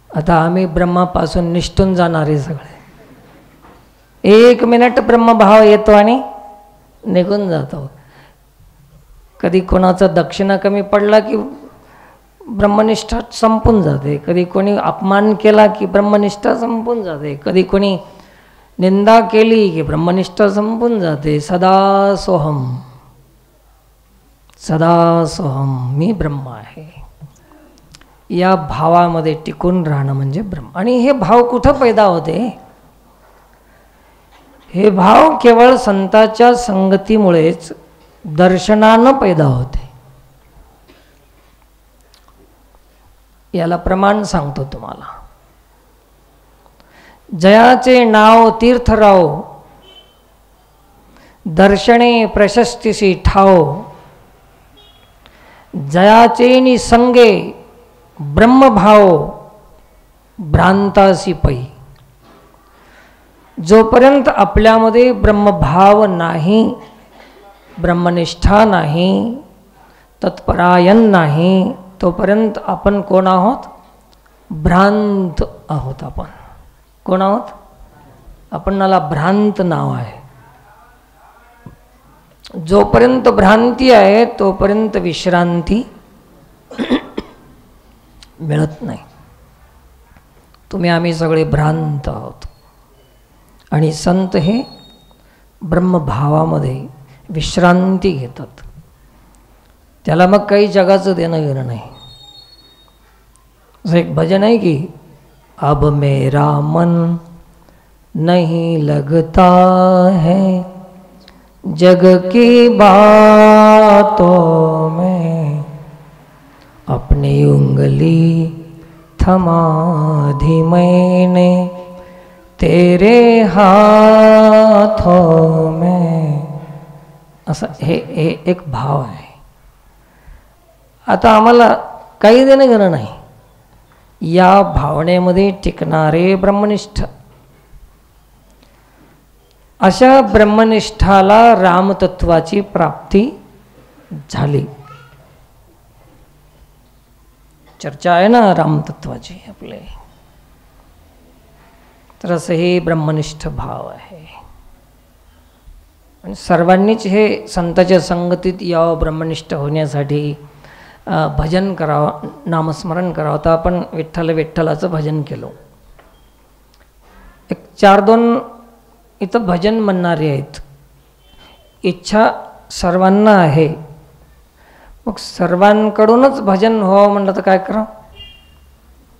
आता आम्ही ब्रह्मापासून निष्ठून जाणारे सगळे. 1 मिनिट ब्रह्मभाव येतो आणि निघून जातो. कधी कोणाचा दक्षिणा कमी पडला की ब्रह्मनिष्ठा संपून जाते, कधी कोणी अपमान केला की ब्रह्मनिष्ठा संपून जाते, कधी कोणी निंदा केली की ब्रह्मनिष्ठा संपून जाते. सदा सोहम, सदा सोहम, मी ब्रह्म आहे. या भावामध्ये टिकून राहणं म्हणजे ब्रह्म. आणि हे भाव कुठं पैदा होते? हे भाव केवळ संताच्या संगतीमुळेच दर्शनानं पैदा होते. याला प्रमाण सांगतो तुम्हाला. जयाचे नाव तीर्थराव, दर्शने प्रशस्तीसी ठाव. जयाचे नि संगे ब्रह्मभाव भ्रांतासी पै. जोपर्यंत आपल्यामध्ये ब्रह्मभाव नाही, ब्रह्मनिष्ठा नाही, तत्परायण नाही, तोपर्यंत आपण कोण आहोत? भ्रांत आहोत. आपण कोण आहोत? आपणाला भ्रांत नाव आहे. जोपर्यंत भ्रांती आहे तोपर्यंत विश्रांती मिळत नाही. तुम्ही आम्ही सगळे भ्रांत आहोत. आणि संत हे ब्रह्मभावामध्ये विश्रांती घेतात. त्याला मग काही जगाचं देणं घेणं नाही. असं एक भजन आहे की अब मेरा मन नहीं लगता है जग की बातों में, अपनी उंगली थमा दी मैंने तेरे हाथों में. असं हे एक भाव आहे. आता आम्हाला काही देणं घेणं नाही. या भावनेमध्ये टिकणारे ब्रह्मनिष्ठ, अशा ब्रह्मनिष्ठाला रामतत्वाची प्राप्ती झाली. चर्चा आहे ना रामतत्वाची आपले. तर असं हे ब्रह्मनिष्ठ भाव आहे. आणि सर्वांनीच हे संतांच्या संगतीत यावं ब्रह्मनिष्ठ होण्यासाठी भजन करावं, नामस्मरण करावं. तर आपण विठ्ठल विठ्ठलाचं भजन केलं. एक 4-2 इथं भजन म्हणणारे आहेत. इच्छा सर्वांना आहे. मग सर्वांकडूनच भजन व्हावं म्हणलं तर काय करावं?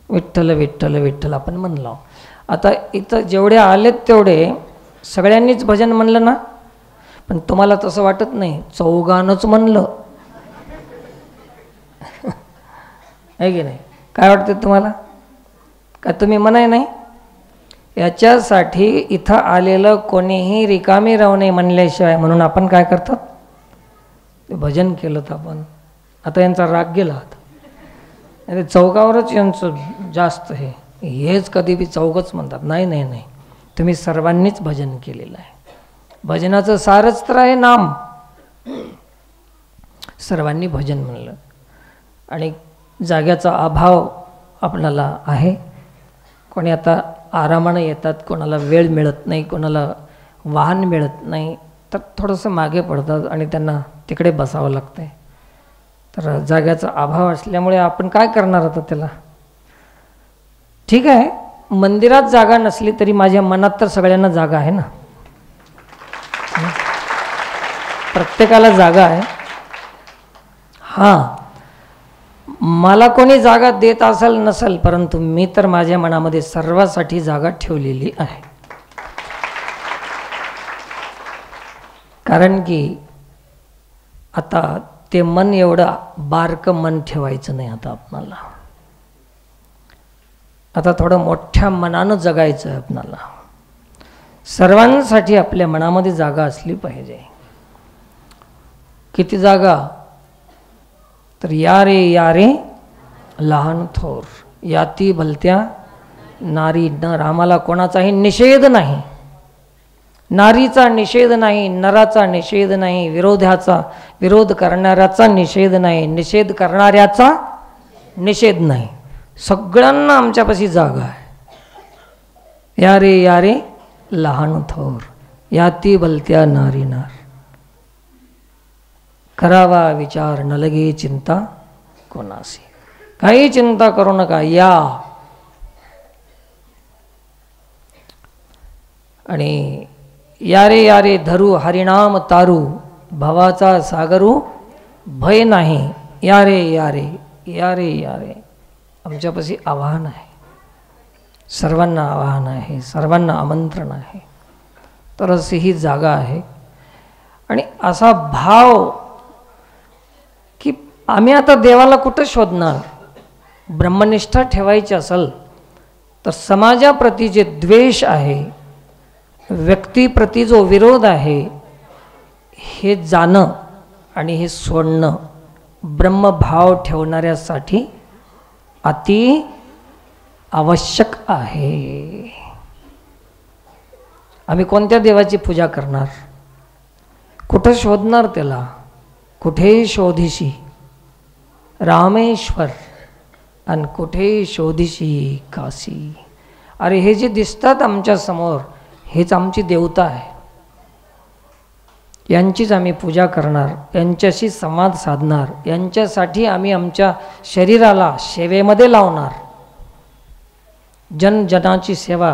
विठ्ठल विठ्ठल विठ्ठल आपण म्हणलो. आता इथं जेवढे आलेत तेवढे सगळ्यांनीच भजन म्हणलं ना. पण तुम्हाला तसं वाटत नाही, चौघानच म्हणलं आहे की नाही? काय वाटतं तुम्हाला? का तुम्ही म्हणाय नाही? याच्यासाठी इथं आलेलं कोणीही रिकामी राहू नये म्हणल्याशिवाय म्हणून आपण काय करतात? ते भजन केलं तर आपण. आता यांचा राग गेला. आता चौघावरच यांचं जास्त हेच कधी बी चौघच म्हणतात. नाही नाही नाही, तुम्ही सर्वांनीच भजन केलेलं आहे. भजनाचं सारच तर आहे नाम. सर्वांनी भजन म्हणलं. आणि जाग्याचा अभाव आपल्याला आहे. कोणी आता आरामानं येतात, कोणाला वेळ मिळत नाही, कोणाला वाहन मिळत नाही, तर थोडंसं मागे पडतात आणि त्यांना तिकडे बसावं लागतं आहे. तर जाग्याचा अभाव असल्यामुळे आपण काय करणार आता त्याला? ठीक आहे, मंदिरात जागा नसली तरी माझ्या मनात तर सगळ्यांना जागा आहे ना. प्रत्येकाला जागा आहे. हां, मला कोणी जागा देत असेल नसेल, परंतु मी तर माझ्या मनामध्ये सर्वासाठी जागा ठेवलेली आहे. कारण की आता ते मन एवढं बारकं मन ठेवायचं नाही आता आपणाला. आता थोडं मोठ्या मनानं जगायचं आहे आपणाला. सर्वांसाठी आपल्या मनामध्ये जागा असली पाहिजे. किती जागा? तर या रे लहान थोर, याती भलत्या नारी नर. आम्हाला कोणाचाही निषेध नाही, नारीचा निषेध नाही, नराचा निषेध नाही, विरोध करणाऱ्याचा निषेध नाही, निषेध करणाऱ्याचा निषेध नाही. सगळ्यांना आमच्यापाशी जागा आहे. या रे लहान थोर, याती भलत्या नारी नर. करावा विचार न लगे चिंता कोणासी. काही चिंता करू नका, या. आणि या रे धरू हरिनाम तारू, भवाचा सागरू भय नाही. या रे आमच्यापाशी आवाहन आहे, सर्वांना आवाहन आहे, सर्वांना आमंत्रण आहे. तर अशी ही जागा आहे. आणि असा भाव की आम्ही आता देवाला कुठं शोधणार. ब्रह्मनिष्ठा ठेवायची असेल तर समाजाप्रती जे द्वेष आहे, व्यक्तीप्रती जो विरोध आहे, हे जाणं आणि हे सोडणं ब्रह्मभाव ठेवणाऱ्यासाठी अति आवश्यक आहे. आम्ही कोणत्या देवाची पूजा करणार? कुठं शोधणार त्याला? कुठे शोधिशी रामेश्वर आणि कुठे शोधिशी काशी. अरे हे जे दिसतात आमच्या समोर, हेच आमची देवता आहे. यांचीच आम्ही पूजा करणार, यांच्याशी संवाद साधणार, यांच्यासाठी आम्ही आमच्या शरीराला सेवेमध्ये लावणार. जनजनाची सेवा,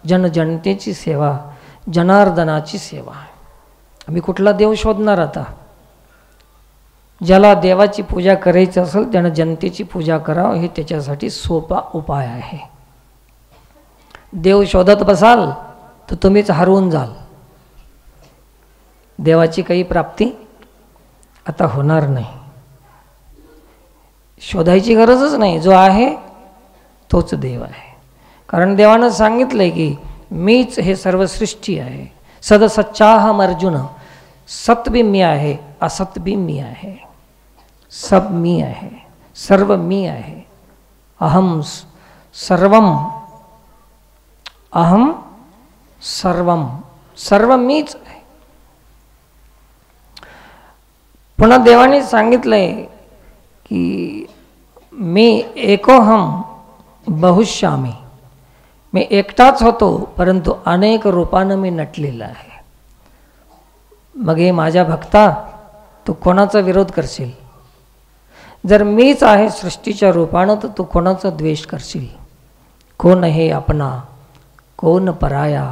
जनजनतेची सेवा, जनार्दनाची सेवा. आम्ही कुठला देव शोधणार आता? ज्याला देवाची पूजा करायची असेल त्यानं जनतेची पूजा करावं, हे त्याच्यासाठी सोपा उपाय आहे. देव शोधत बसाल तर तुम्हीच हरवून जाल. देवाची काही प्राप्ती आता होणार नाही. शोधायची गरजच नाही, जो आहे तोच देव आहे. कारण देवानं सांगितलंय की मीच हे सर्व सृष्टी आहे. सदसच्चाहम अर्जुन, सत भी मी आहे, असत भी मी आहे, सब मी आहे, सर्व मी आहे. अहम सर्वम, अहम सर्वम, सर्व मीच आहे. पुन्हा देवाने सांगितलंय की मी एकोहम बहुश्यामी, मी एकटाच होतो परंतु अनेक रूपानं मी नटलेला आहे. मग हे माझ्या भक्ता, तू कोणाचा विरोध करशील? जर मीच आहे सृष्टीच्या रूपानं तर तू कोणाचा द्वेष करशील? कोण है अपना कौन पराया,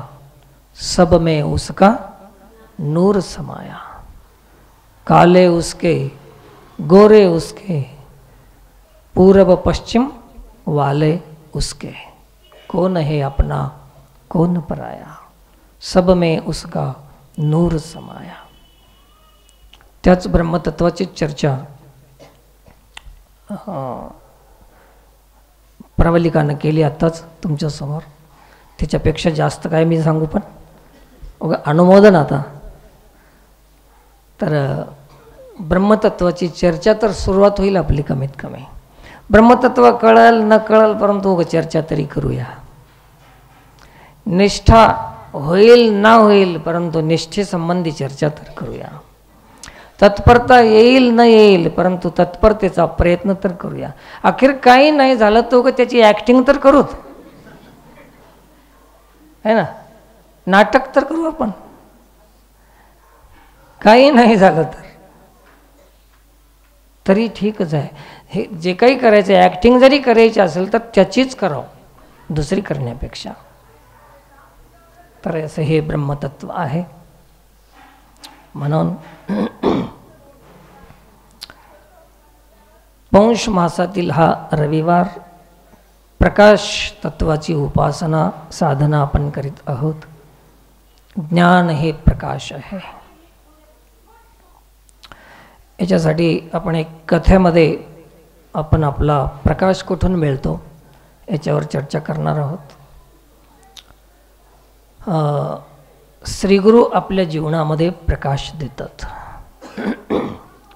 सब में उसका नूर समाया. काले उसके गोरे उसके, पूरब पश्चिम वाले उसके. कौन है अपना कौन पराया, सब में उसका नूर समाया. त्याच ब्रह्मतत्वाची चर्चा प्रवलिकानं केली आत्ताच तुमच्यासमोर. त्याच्यापेक्षा जास्त काय मी सांगू, पण अनुमोदन. आता तर ब्रह्मतत्वाची चर्चा तर सुरुवात होईल आपली कमीत कमी. ब्रह्मतत्व कळल न कळल परंतु चर्चा तरी करूया. निष्ठा होईल ना होईल परंतु निष्ठेसंबंधी चर्चा तर करूया. तत्परता येईल न येईल परंतु तत्परतेचा प्रयत्न तर करूया. अखेर काही नाही झालं तो त्याची ॲक्टिंग तर करूच, है ना. नाटक तर करू आपण. काही नाही झालं तरी ठीकच आहे. हे जे काही करायचं आहे, ॲक्टिंग जरी करायची असेल तर त्याचीच करावं, दुसरी करण्यापेक्षा. तर असं हे ब्रह्मतत्व आहे. म्हणून पौष मासातील हा रविवार प्रकाश तत्वाची उपासना साधना आपण करीत आहोत. ज्ञान हे प्रकाश आहे. याच्यासाठी आपण एक कथेमध्ये आपण आपला प्रकाश कुठून मिळतो याच्यावर चर्चा करणार आहोत. श्रीगुरु आपल्या जीवनामध्ये प्रकाश देतात,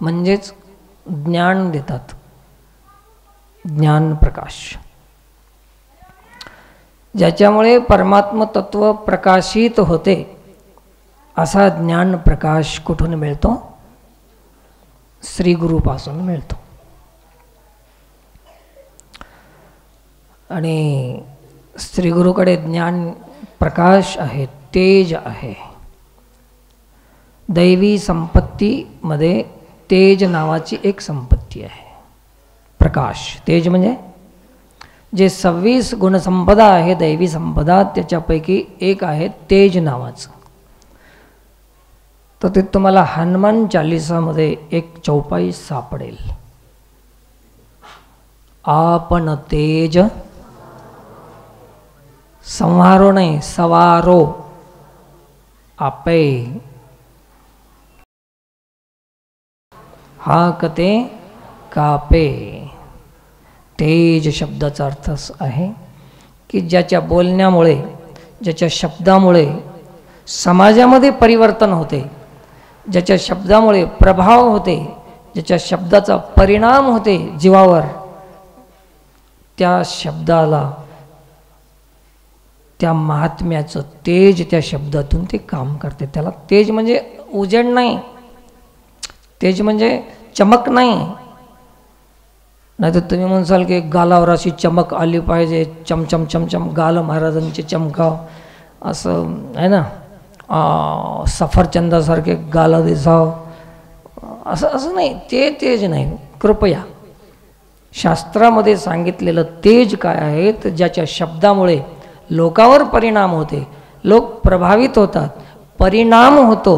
म्हणजेच ज्ञान देतात. ज्ञान प्रकाश, ज्याच्यामुळे परमात्म तत्व प्रकाशित होते, असा ज्ञान प्रकाश कुठून मिळतो? श्रीगुरूपासून मिळतो. आणि श्रीगुरूकडे ज्ञान प्रकाश आहे, तेज आहे. दैवी संपत्तीमध्ये तेज नावाची एक संपत्ती आहे. प्रकाश, तेज म्हणजे जे 26 गुणसंपदा आहे दैवी संपदा, त्याच्यापैकी एक आहे तेज नावाचं. तर ते तुम्हाला हनुमान चालीसामध्ये एक चौपाई सापडेल. आपण तेज संहारो नाही, सवारो आपे हाकते कापे. तेज शब्दाचा अर्थ आहे की ज्याच्या बोलण्यामुळे, ज्याच्या शब्दामुळे समाजामध्ये परिवर्तन होते, ज्याच्या शब्दामुळे प्रभाव होते, ज्याच्या शब्दाचा परिणाम होते जीवावर, त्या शब्दाला, त्या महात्म्याचं तेज त्या शब्दातून ते काम करते. त्याला तेज म्हणजे उजेड नाही, तेज म्हणजे चमक नाही. नाही तर तुम्ही म्हणसाल की गालावर अशी चमक आली पाहिजे, चमचम चमचम गाल महाराजांचे चमकाव, असं आहे ना, सफरचंदासारखे गाला दिसाव, असं नाही. ते तेज नाही. कृपया शास्त्रामध्ये सांगितलेलं तेज काय आहे? तर ज्याच्या शब्दामुळे लोकावर परिणाम होते, लोक प्रभावित होतात, परिणाम होतो,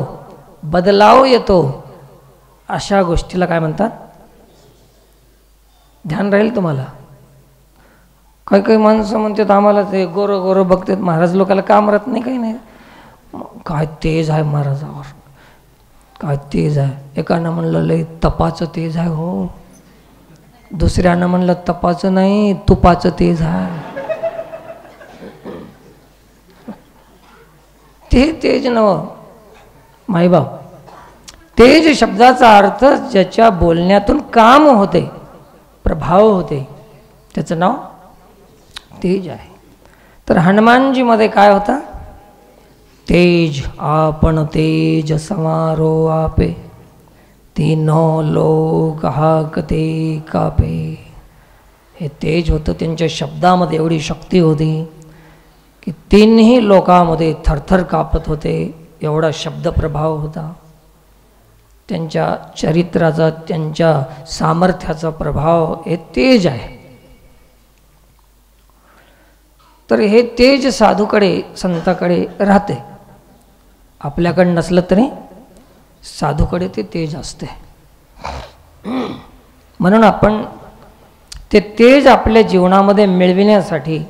बदलाव येतो, अशा गोष्टीला काय म्हणतात? ध्यान राहील तुम्हाला. काही काही माणसं म्हणतात आम्हाला ते गोरं गोरं बघतात, महाराज लोकांना काम राहत नाही, काही नाही. काय तेज आहे महाराजावर, काय तेज आहे. एकानं म्हणलं लय तपाचं तेज आहे हो, दुसऱ्यानं म्हणलं तपाचं नाही तुपाचं तेज आहे. ते तेज नव माईबाप. तेज शब्दाचा अर्थ ज्याच्या बोलण्यातून काम होते, प्रभाव होते, त्याचं नाव तेज आहे. तर हनुमानजीमध्ये काय होता? तेज. आपण तेज समारो आपे, तीनो लोक हाकते कापे. हे तेज होतं. त्यांच्या शब्दामध्ये एवढी शक्ती होती की तीनही लोकांमध्ये थरथर कापत होते, एवढा शब्दप्रभाव होता. त्यांच्या चरित्राचा, त्यांच्या सामर्थ्याचा प्रभाव हे तेज आहे. तर हे तेज साधूकडे, संताकडे राहते. आपल्याकडे नसलं तरी साधूकडे ते तेज असते. म्हणून आपण ते तेज आपल्या जीवनामध्ये मिळविण्यासाठी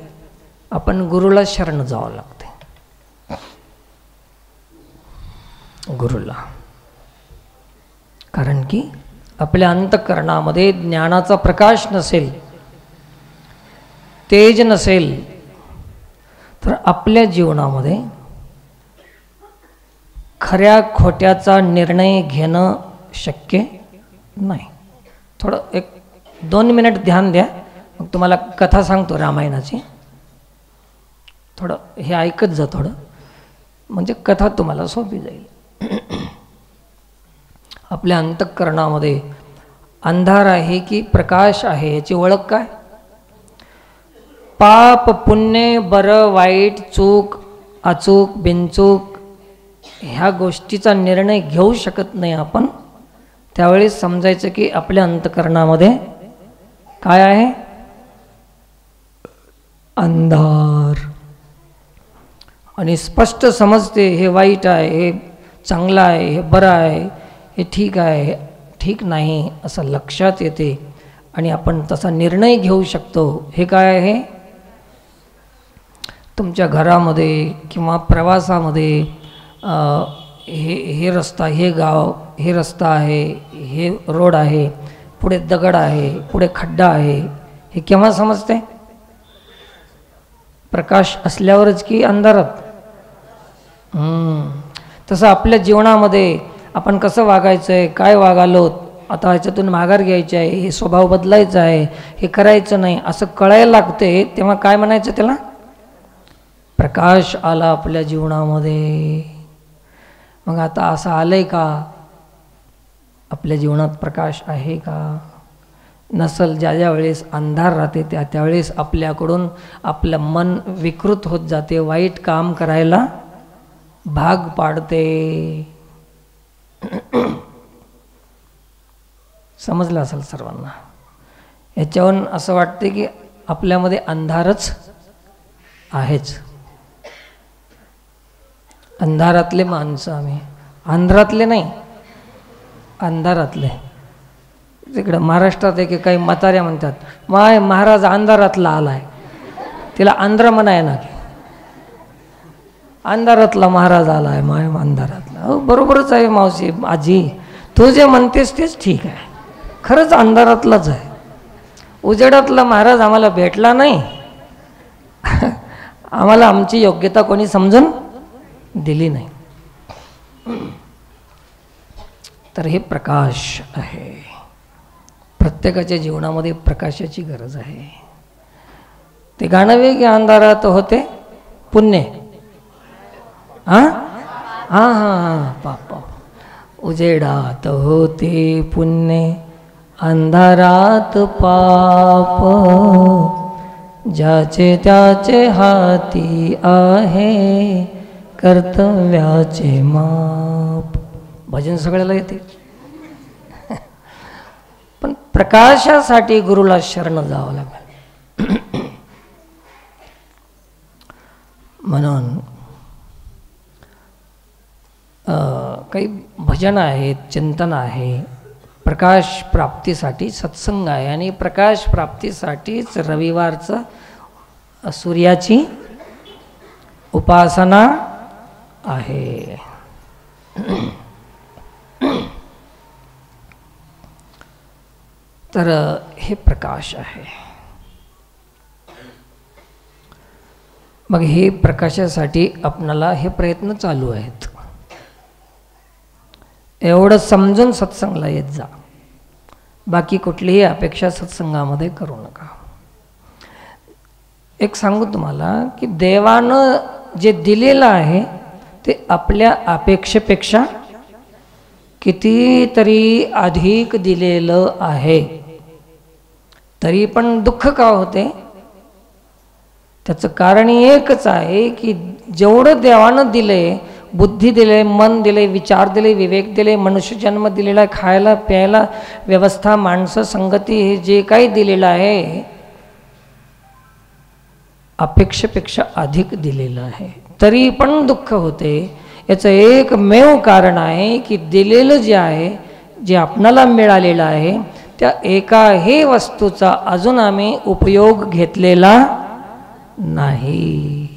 आपण गुरुला शरण जावं लागते. गुरुला. कारण की आपल्या अंतःकरणामध्ये ज्ञानाचा प्रकाश नसेल, तेज नसेल, तर आपल्या जीवनामध्ये खऱ्या खोट्याचा निर्णय घेणं शक्य नाही. थोडं 1-2 मिनिट ध्यान द्या, मग तुम्हाला कथा सांगतो रामायणाची. थोडं हे ऐकत जा थोडं, म्हणजे कथा तुम्हाला सोपी जाईल. आपल्या अंतःकरणामध्ये अंधार आहे की प्रकाश आहे याची ओळख काय? पाप पुण्य, बरं वाईट, चूक अचूक बिनचूक ह्या गोष्टीचा निर्णय घेऊ शकत नाही आपण. त्यावेळेस समजायचं की आपल्या अंतःकरणामध्ये काय आहे? अंधार. आणि स्पष्ट समजते हे वाईट आहे, हे चांगलं आहे, हे बरं आहे, हे ठीक आहे, ठीक नाही असं लक्षात येते आणि आपण तसा निर्णय घेऊ शकतो. हे काय आहे? तुमच्या घरामध्ये किंवा प्रवासामध्ये हे रस्ता, हे गाव, हे रस्ता आहे, हे रोड आहे, पुढे दगड आहे, पुढे खड्डा आहे, हे केव्हा समजते? प्रकाश असल्यावरच की अंधारात? तसं आपल्या जीवनामध्ये आपण कसं वागायचं आहे, काय वागालो, आता ह्याच्यातून माघार घ्यायची आहे, हे स्वभाव बदलायचा आहे, हे करायचं नाही, असं कळायला लागते. तेव्हा काय म्हणायचं त्याला? प्रकाश आला आपल्या जीवनामध्ये. मग आता असं आलंय का? आपल्या जीवनात प्रकाश आहे का? नसल. ज्या ज्या वेळेस अंधार राहते त्या त्यावेळेस आपल्याकडून आपलं मन विकृत होत जाते, वाईट काम करायला भाग पाडते. समजलं असेल सर्वांना. याच्यावरून असं वाटते की आपल्यामध्ये अंधारच आहेच. अंधारातले माणसं आम्ही, अंधारातले नाही, अंधारातले. तिकडं महाराष्ट्रात आहे की काही म्हाताऱ्या म्हणतात, माय महाराज अंधारातला आलाय. तिला आंध्र म्हणाय ना, की अंधारातला महाराज आलाय, माय अंधारातला. हो बरोबरच आहे मावशी, आजी, तू जे म्हणतेस तेच ठीक आहे. खरंच अंधारातलाच आहे. उजेडातला महाराज आम्हाला भेटला नाही. आम्हाला आमची योग्यता कोणी समजून दिली नाही. तर हे प्रकाश आहे. प्रत्येकाच्या जीवनामध्ये प्रकाशाची गरज आहे. ते गाणं वेगळे, अंधारात होते पुण्य. हां हां हां पाप, उजेडात होते पुण्य, अंधारात पाप, ज्याचे त्याचे हाती आहे कर्तव्याचे माप. भजन सगळ्याला येते. पण प्रकाशासाठी गुरुला शरण जावं लागेल. म्हणून काही भजन आहेत, चिंतन आहे, प्रकाश प्राप्तीसाठी सत्संग आहे. आणि प्रकाश प्राप्तीसाठीच रविवारचं सूर्याची उपासना आहे. तर हे प्रकाश आहे. मग हे प्रकाशासाठी आपणाला हे प्रयत्न चालू आहेत. एवढं समजून सत्संगाला येत जा. बाकी कुठलीही अपेक्षा सत्संगामध्ये करू नका. एक सांगू तुम्हाला की देवानं जे दिलेलं आहे ते आपल्या अपेक्षेपेक्षा कितीतरी अधिक दिलेलं आहे. तरी पण दुःख का होते? त्याचं कारण एकच आहे की जेवढं देवानं दिले, बुद्धी दिले, मन दिले, विचार दिले, विवेक दिले, मनुष्य जन्म दिलेला, खायला प्यायला व्यवस्था, माणसं, संगती, हे जे काही दिलेलं आहे अपेक्षेपेक्षा अधिक दिलेलं आहे. तरी पण दुःख होते. याचं एकमेव कारण आहे की दिलेलं जे आहे, जे आपणाला मिळालेलं आहे, त्या एकाही वस्तूचा अजून आम्ही उपयोग घेतलेला नाही.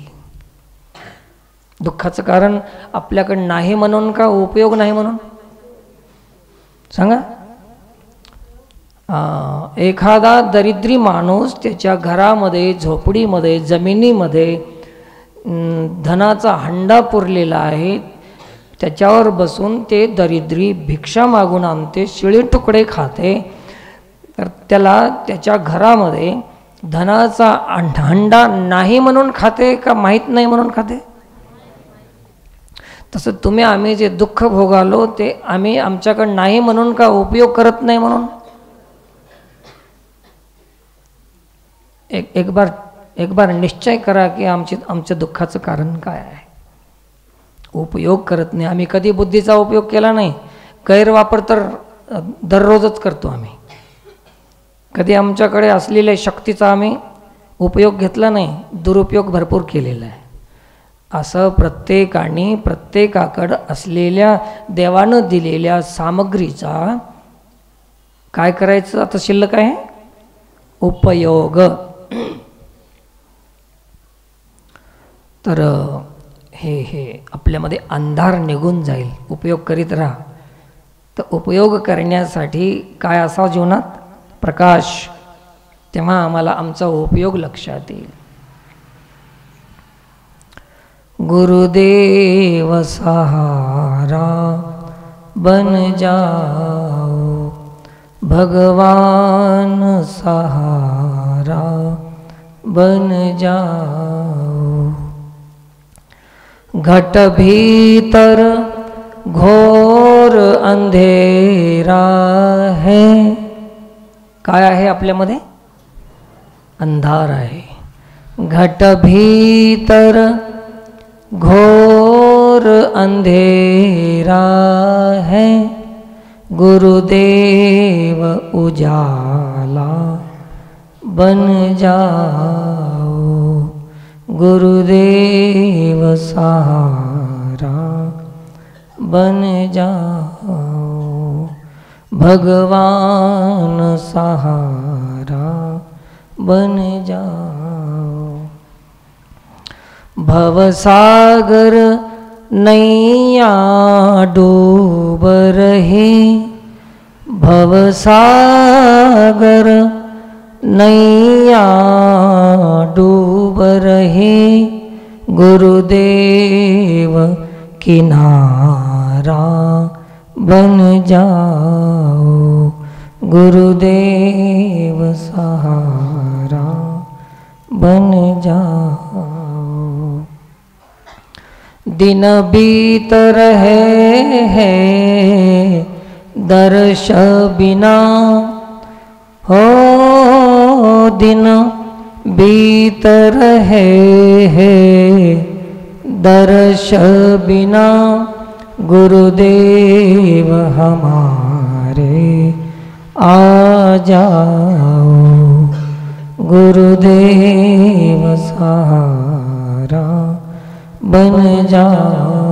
दुःखाचं कारण आपल्याकडं नाही म्हणून का उपयोग नाही म्हणून? सांगा. एखादा दरिद्री माणूस त्याच्या घरामध्ये, झोपडीमध्ये, जमिनीमध्ये धनाचा हंडा पुरलेला आहे, त्याच्यावर बसून ते दरिद्री भिक्षा मागून आणते, शिळे तुकडे खाते. तर त्याला त्याच्या घरामध्ये धनाचा हंडा नाही म्हणून खाते का माहीत नाही म्हणून खाते? तसं तुम्ही आम्ही जे दुःख भोगालो ते आम्ही आमच्याकडं नाही म्हणून का उपयोग करत नाही म्हणून? एक बार निश्चय करा की आमच्या दुःखाचं कारण काय आहे. उपयोग करत नाही आम्ही. कधी बुद्धीचा उपयोग केला नाही. गैरवापर तर दररोजच करतो आम्ही. कधी आमच्याकडे असलेल्या शक्तीचा आम्ही उपयोग घेतला नाही, दुरुपयोग भरपूर केलेला आहे. असं प्रत्येकाकडं असलेल्या देवानं दिलेल्या सामग्रीचा काय करायचं आता शिल्लक आहे? उपयोग. तर हे आपल्यामध्ये अंधार निघून जाईल उपयोग करीत राहा. तर उपयोग करण्यासाठी काय असावं जीवनात? प्रकाश. तेव्हा आम्हाला आमचा उपयोग लक्षात येईल. गुरुदेव सहारा बन जाओ, भगवान सहारा बन जाओ। घट भीतर घोर अंधेरा है, काय आहे आपल्यामध्ये? अंधार आहे। घट भीतर घोर अंधेरा है, गुरुदेव उजाला बन जाओ, गुरुदेव सहारा बन जाओ, भगवान सहारा बन जाओ। भवसागर नैया डूब रही, भवसागर नैया डूब रही, गुरुदेव किनारा बन जाओ, गुरुदेव सहारा बन जाओ। दिन बीत रहे हैं दर्श बिना, हो दिन बीत रहे हैं दर्श बिना, गुरुदेव हमारे आ जाओ, गुरुदेव सहारा बन जाओ,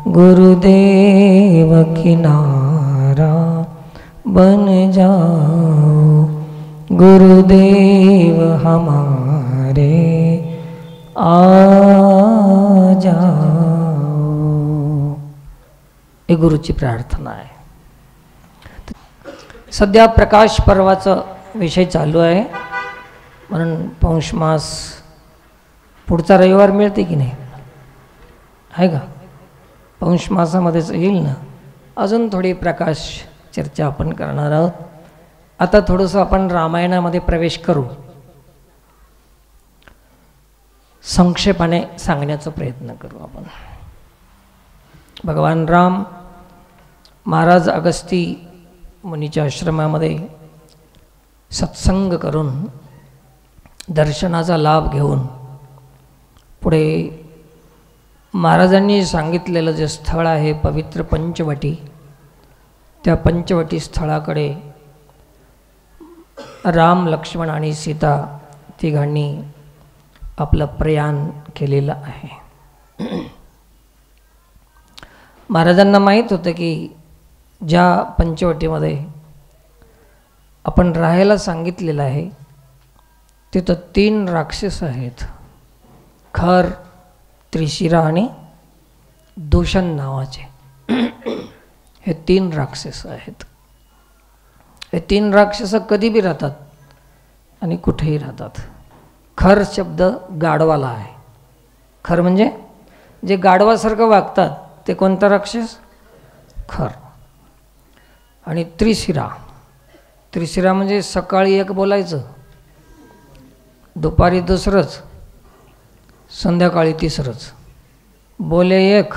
गुरुदेव किनारा बन जाओ, गुरुदेव हमारे आ जाओ। ही गुरुची प्रार्थना आहे। सध्या प्रकाश पर्वाचा विषय चालू आहे, म्हणून पौष मास पुढचा रविवार मिळते की नाही, आहे का? पौष मासामध्येच येईल ना। अजून थोडी प्रकाश चर्चा आपण करणार आहोत। आता थोडंसं आपण रामायणामध्ये प्रवेश करू, संक्षेपाने सांगण्याचा प्रयत्न करू आपण। भगवान राम महाराज अगस्ती मुनीच्या आश्रमामध्ये सत्संग करून दर्शनाचा लाभ घेऊन पुढे महाराजांनी सांगितलेलं जे स्थळ आहे पवित्र पंचवटी, त्या पंचवटी स्थळाकडे राम, लक्ष्मण आणि सीता तिघांनी आपलं प्रयाण केलेलं आहे। महाराजांना माहीत होतं की ज्या पंचवटीमध्ये आपण राहायला सांगितलेलं आहे तिथं 3 राक्षस आहेत, खर, त्रिशिरा आणि दूषण नावाचे। हे 3 राक्षस आहेत। हे 3 राक्षस कधी बी राहतात आणि कुठेही राहतात। खर शब्द गाढवाला आहे। खर म्हणजे जे गाढवासारखं वागतात ते कोणता राक्षस? खर। आणि त्रिशिरा, त्रिशिरा म्हणजे सकाळी एक बोलायचं, दुपारी दुसरंच, संध्याकाळी तिसरंच, बोले एक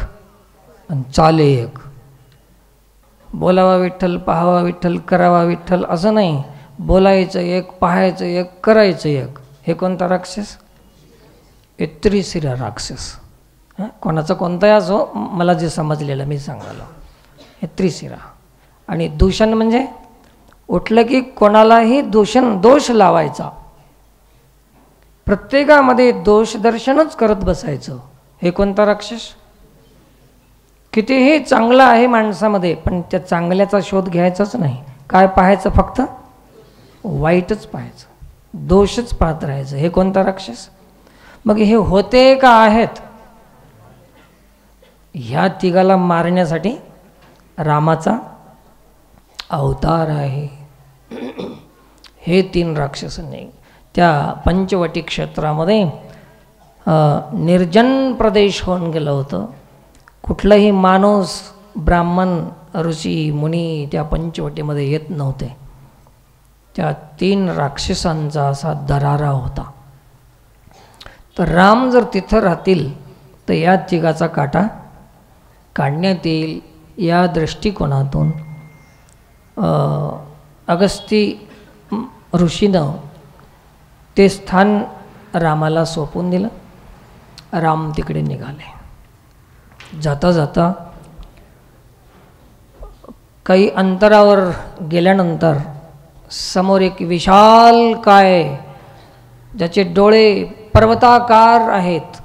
आणि चाले एक। बोलावा विठ्ठल, पाहावा विठ्ठल, करावा विठ्ठल असं नाही, बोलायचं एक, पाहायचं एक, करायचं एक। हे कोणता राक्षस? हे त्रिशिरा राक्षस। कोणाचा कोणताही असो, मला जे समजलेलं मी सांगालो, हे त्रिशिरा। आणि दूषण म्हणजे उठलं की कोणालाही दोष लावायचा, प्रत्येकामध्ये दोष दर्शनच करत बसायचं। हे कोणता राक्षस? कितीही चांगलं आहे माणसामध्ये, पण त्या चांगल्याचा शोध घ्यायचाच नाही। काय पाहायचं? फक्त वाईटच पाहायचं, दोषच पाहत राहायचं। हे कोणता राक्षस? मग हे होते का आहेत? ह्या तिघाला मारण्यासाठी रामाचा अवतार आहे। हे 3 राक्षसांनी त्या पंचवटी क्षेत्रामध्ये निर्जन प्रदेश होऊन गेलं होतं. कुठलंही माणूस, ब्राह्मण, ऋषी, मुनी त्या पंचवटीमध्ये येत नव्हते. त्या 3 राक्षसांचा असा दरारा होता. तर राम जर तिथं राहतील तर या तिघाचा काटा काढण्यात येईल या दृष्टिकोनातून अगस्ती ऋषीनं ते स्थान रामाला सोपून दिलं. राम तिकडे निघाले. जाता जाता काही अंतरावर गेल्यानंतर समोर एक विशाल काय, ज्याचे डोळे पर्वताकार आहेत,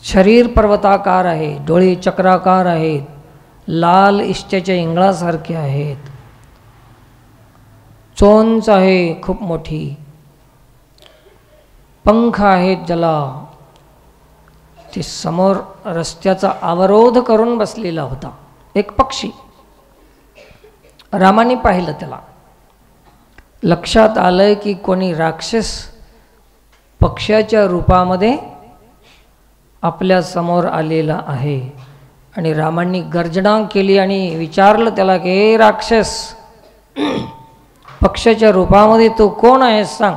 शरीर पर्वताकार आहे, डोळे चक्राकार आहेत, लाल इष्ट्याच्या इंगळासारखे आहेत, चोंच आहे खूप मोठी, पंख आहेत ज्याला. ते समोर रस्त्याचा अवरोध करून बसलेला होता एक पक्षी. रामाने पाहिलं त्याला. लक्षात आलं की कोणी राक्षस पक्ष्याच्या रूपामध्ये आपल्या समोर आलेला आहे. आणि रामांनी गर्जना केली आणि विचारलं त्याला की हे राक्षस, पक्ष्याच्या रूपामध्ये तू कोण आहेस सांग.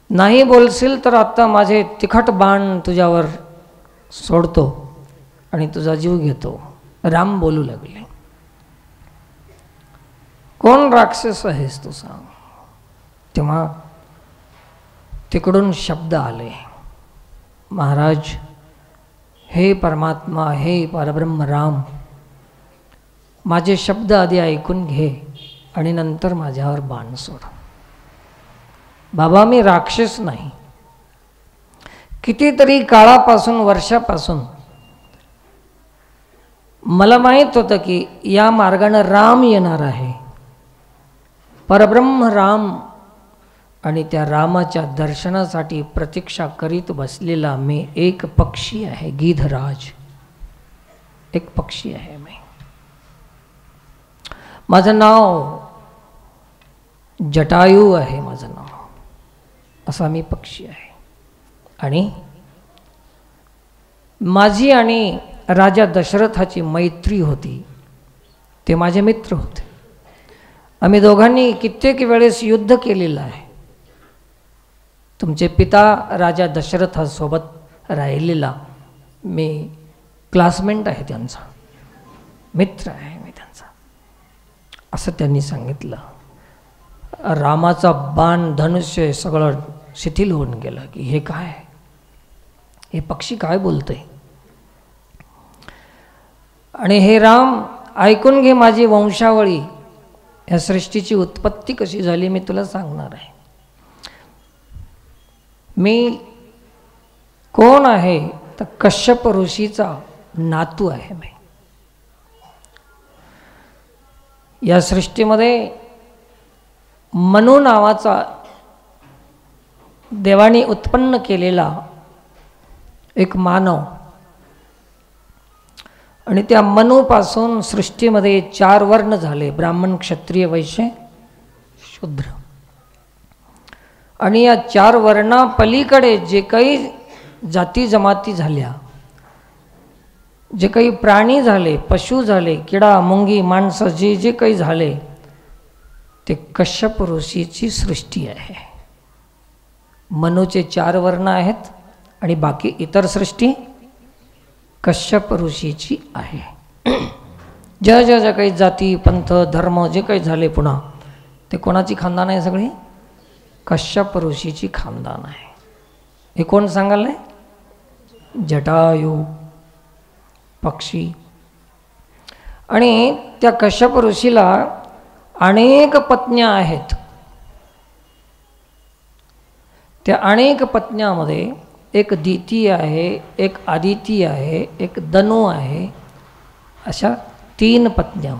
नाही बोलशील तर आता माझे तिखट बाण तुझ्यावर सोडतो आणि तुझा जीव घेतो. राम बोलू लागले, कोण राक्षस आहेस तू सांग. तेव्हा तिकडून शब्द आले, महाराज, हे परमात्मा, हे परब्रह्म राम, माझे शब्द आधी ऐकून घे आणि नंतर माझ्यावर बाण सोड. बाबा, मी राक्षस नाही. कितीतरी काळापासून, वर्षापासून मला माहीत होतं की या मार्गाने राम येणार आहे, परब्रह्म राम. आणि त्या रामाच्या दर्शनासाठी प्रतीक्षा करीत बसलेला मी एक पक्षी आहे, गिधराज. एक पक्षी आहे मी. माझं नाव जटायू आहे, माझं नाव. असा मी पक्षी आहे. आणि माझी आणि राजा दशरथाची मैत्री होती. ते माझे मित्र होते. आम्ही दोघांनी कित्येक वेळेस युद्ध केलेलं आहे. तुमचे पिता राजा दशरथासोबत राहिलेला मी क्लासमेट आहे, त्यांचा मित्र आहे मी त्यांचा, असं त्यांनी सांगितलं. रामाचा बाण, धनुष्य सगळं शिथिल होऊन गेलं की हे काय, हे पक्षी काय बोलतोय. आणि हे राम, ऐकून घे माझी वंशावळी, या सृष्टीची उत्पत्ती कशी झाली मी तुला सांगणार आहे. मी कोण आहे तर कश्यप ऋषीचा नातू आहे मी. या सृष्टीमध्ये मनु नावाचा देवाने उत्पन्न केलेला एक मानव, आणि त्या मनूपासून सृष्टीमध्ये 4 वर्ण झाले, ब्राह्मण, क्षत्रिय, वैश्य, शूद्र. आणि या 4 वर्णा पलीकडे जे काही जाती जमाती झाल्या, जे काही प्राणी झाले, पशु झाले, किडा, मुंगी, माणसं, जे जे काही झाले, ते कश्यप ऋषीची सृष्टी आहे. मनूचे 4 वर्ण आहेत आणि बाकी इतर सृष्टी कश्यप ऋषीची आहे. ज्या ज्या ज्या काही जाती, पंथ, धर्म जे काही झाले पुन्हा, ते कोणाची खानदान आहे? सगळी कश्यप ऋषीची खानदान आहे. हे कोण सांगाल? जटायू पक्षी. आणि त्या कश्यप ऋषीला अनेक पत्न्या आहेत. त्या अनेक पत्न्यामध्ये एक दिती आहे, एक आदिती आहे, एक दनू आहे, अशा 3 पत्न्या.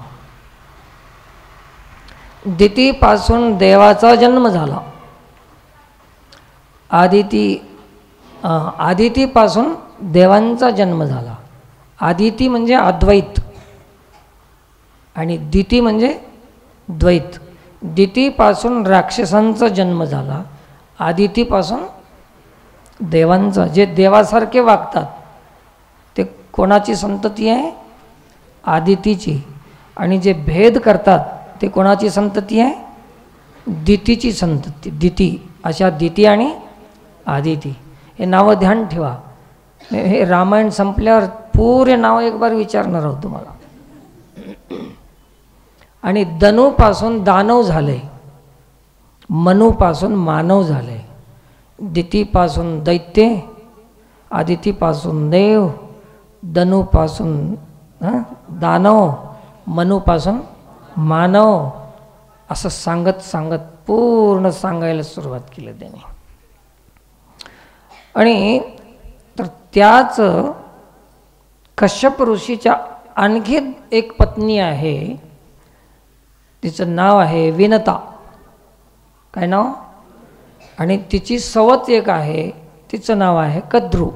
दितीपासून देवाचा जन्म झाला. आदितीपासून देवांचा जन्म झाला. आदिती म्हणजे अद्वैत आणि दिती म्हणजे द्वैत. दितीपासून राक्षसांचा जन्म झाला, आदितीपासून देवांचा, जे देवासारखे वागतात ते कोणाची संतती आहे? आदितीची. आणि जे भेद करतात ते कोणाची संतती आहे? दितीची संतती. दिती, अशा दिती आणि आदिती हे नावं ध्यान ठेवा. हे रामायण संपल्यावर पुरे नाव एक बार विचारणार आहोत तुम्हाला. आणि दनूपासून दानव झाले, मनूपासून मानव झाले, दितीपासून दैत्य, आदितीपासून देव, दनूपासून दानव, मनूपासून मानव, असं सांगत सांगत पूर्ण सांगायला सुरुवात केली त्याने. आणि तर त्याच कश्यप ऋषीच्या आणखी एक पत्नी आहे, तिचं नाव आहे विनता. काय नाव? आणि तिची सवत एक आहे, तिचं नाव आहे कद्रू.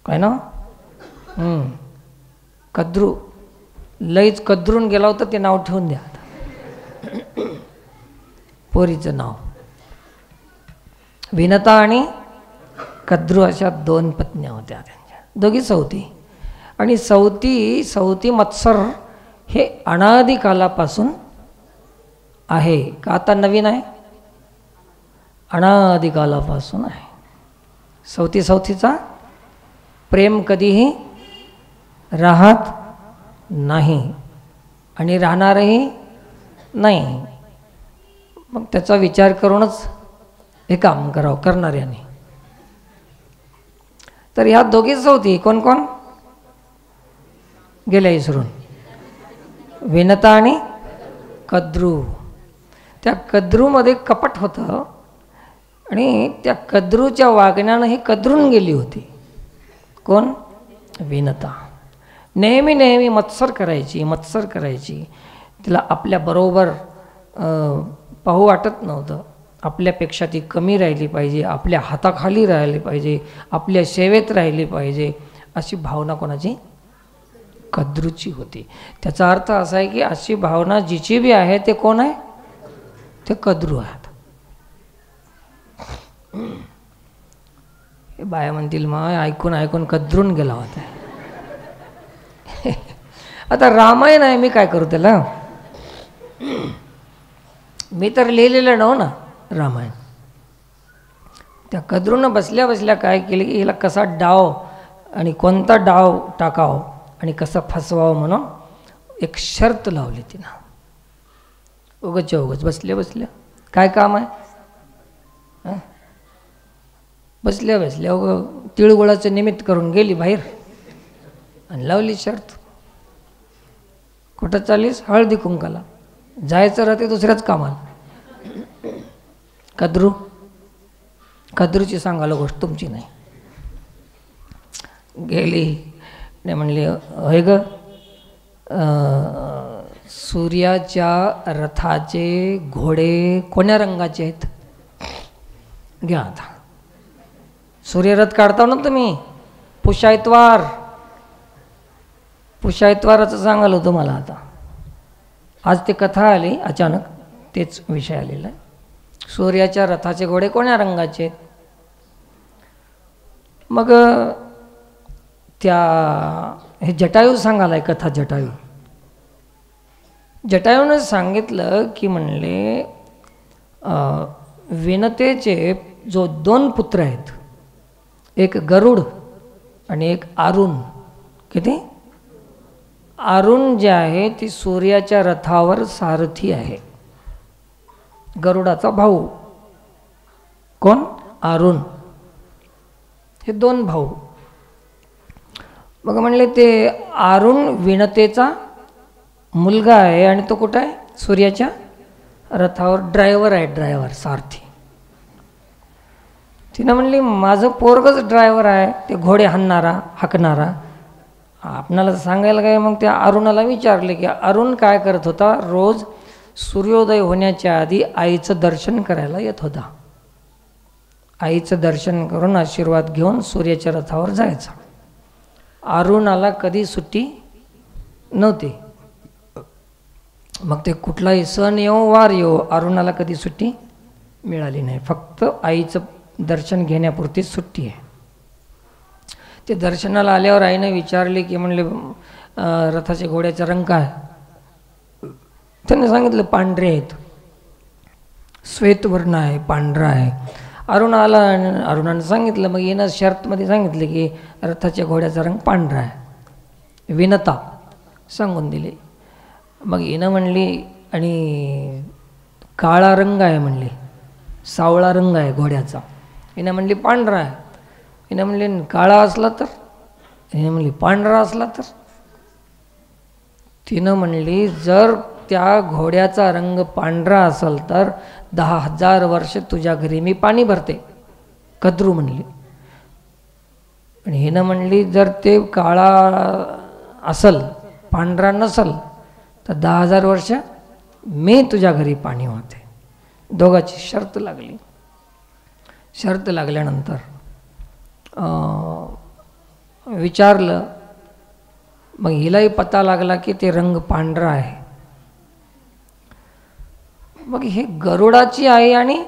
काय नाव? कद्रू. लईच कद्रून गेला होता ते नाव ठेवून द्या पोरीचं नाव. विनता आणि कद्रू अशा 2 पत्न्या होत्या त्यांच्या, दोघी सवती. आणि सवती मत्सर हे अनादी कालापासून आहे का आता नवीन आहे? अनादी कालापासून आहे. सवतीचा प्रेम कधीही राहत नाही आणि राहणारही नाही. मग त्याचा विचार करूनच हे काम करावं करणाऱ्याने. तर ह्या दोघी सवती कोण कोण गेल्या इसरून? विनता आणि कद्रू. त्या कद्रूमध्ये कपट होतं आणि त्या कद्रूच्या वागण्यानं ही कद्रून गेली होती. कोण? विनता. नेहमी मत्सर करायची. तिला आपल्याबरोबर पाहू वाटत नव्हतं. आपल्यापेक्षा ती कमी राहिली पाहिजे, आपल्या हाताखाली राहिली पाहिजे, आपल्या सेवेत राहिली पाहिजे, अशी भावना कोणाची? कद्रूची होती. त्याचा अर्थ असा आहे की अशी भावना जिची बी आहे ते कोण आहे? ते कद्रू आहेत. हे बाया म्हणतील मग ऐकून कद्रून गेला होता. आता रामायण आहे, मी काय करू त्याला? मी तर लिहिलेलं नव्ह ना रामायण. त्या कद्रूनं बसल्या काय केलं की हिला कसा डाव आणि कोणता डाव टाकावं आणि कसं फसवावं म्हणून एक शर्त लावली तिनं. उगच बसल्या काय काम आहे? बसल्या तिळगुळाचं निमित्त करून गेली बाहेर आणि लावली शर्त. कुठं चालीस? हळदी कुंकाला. जायचं राहते दुसऱ्याच कामाला. कद्रूची सांगायला गोष्ट तुमची नाही. गेली ने म्हणली, होय ग, सूर्याच्या रथाचे घोडे कोण्या रंगाचे आहेत? घ्या आता. सूर्यरथ काढता ना तुम्ही, पुषायतवाराचं सांगाल होतं मला. आता आज ते कथा आली अचानक, तेच विषय आलेला आहे. सूर्याच्या रथाचे घोडे कोण्या रंगाचे आहेत? मग हे जटायू सांगालाय कथा. जटायूनं सांगितलं की म्हणले विनतेचे जो 2 पुत्र आहेत, एक गरुड आणि एक आरुण. किती? आरुण जे आहे ती सूर्याच्या रथावर सारथी आहे. गरुडाचा भाऊ कोण? आरुण. हे 2 भाऊ. मग म्हणले ते आरुण विनतेचा मुलगा आहे आणि तो कुठं आहे? सूर्याच्या रथावर ड्रायव्हर आहे, सारथी. तिनं म्हणली माझं पोरगच ड्रायव्हर आहे, ते घोडे हाकणारा. आपणाला सांगायला काय? मग त्या अरुणाला विचारले की अरुण काय करत होता? रोज सूर्योदय होण्याच्या आधी आईचं दर्शन करायला येत होता. आईचं दर्शन करून आशीर्वाद घेऊन सूर्याच्या रथावर जायचा. अरुणाला कधी सुट्टी नव्हती. मग ते कुठलाही सण येवो वार येवो, अरुणाला कधी सुट्टी मिळाली नाही. फक्त आईचं दर्शन घेण्यापुरती सुट्टी आहे. ते दर्शनाला आल्यावर आईने विचारले की म्हणले रथाचे घोड्याचा रंग काय? त्यांनी सांगितलं पांढरे आहेत, श्वेतवर्ण आहे, पांढरा आहे. अरुणाने सांगितलं, मग येणं शर्तमध्ये सांगितलं की रथाच्या घोड्याचा रंग पांढरा आहे, विनता सांगून दिली. मग येणं म्हणली आणि काळा रंग आहे म्हणले, सावळा रंग आहे घोड्याचा. हिनं म्हणली पांढरा आहे. हिनं म्हणली काळा असला तर? हिनं म्हणली पांढरा असला तर? तिनं म्हणली जर त्या घोड्याचा रंग पांढरा असेल तर 10,000 वर्ष तुझ्या घरी मी पाणी भरते, कद्रू म्हणली. आणि हिनं म्हणली जर ते काळा असल, पांढरा नसल तर 10,000 वर्ष मी तुझ्या घरी पाणी वाहते. दोघांची शर्त लागली. शर्त लागल्यानंतर विचारलं, मग हिलाही पता लागला की ते रंग पांढरा आहे. मग हे गरुडाची आई आणि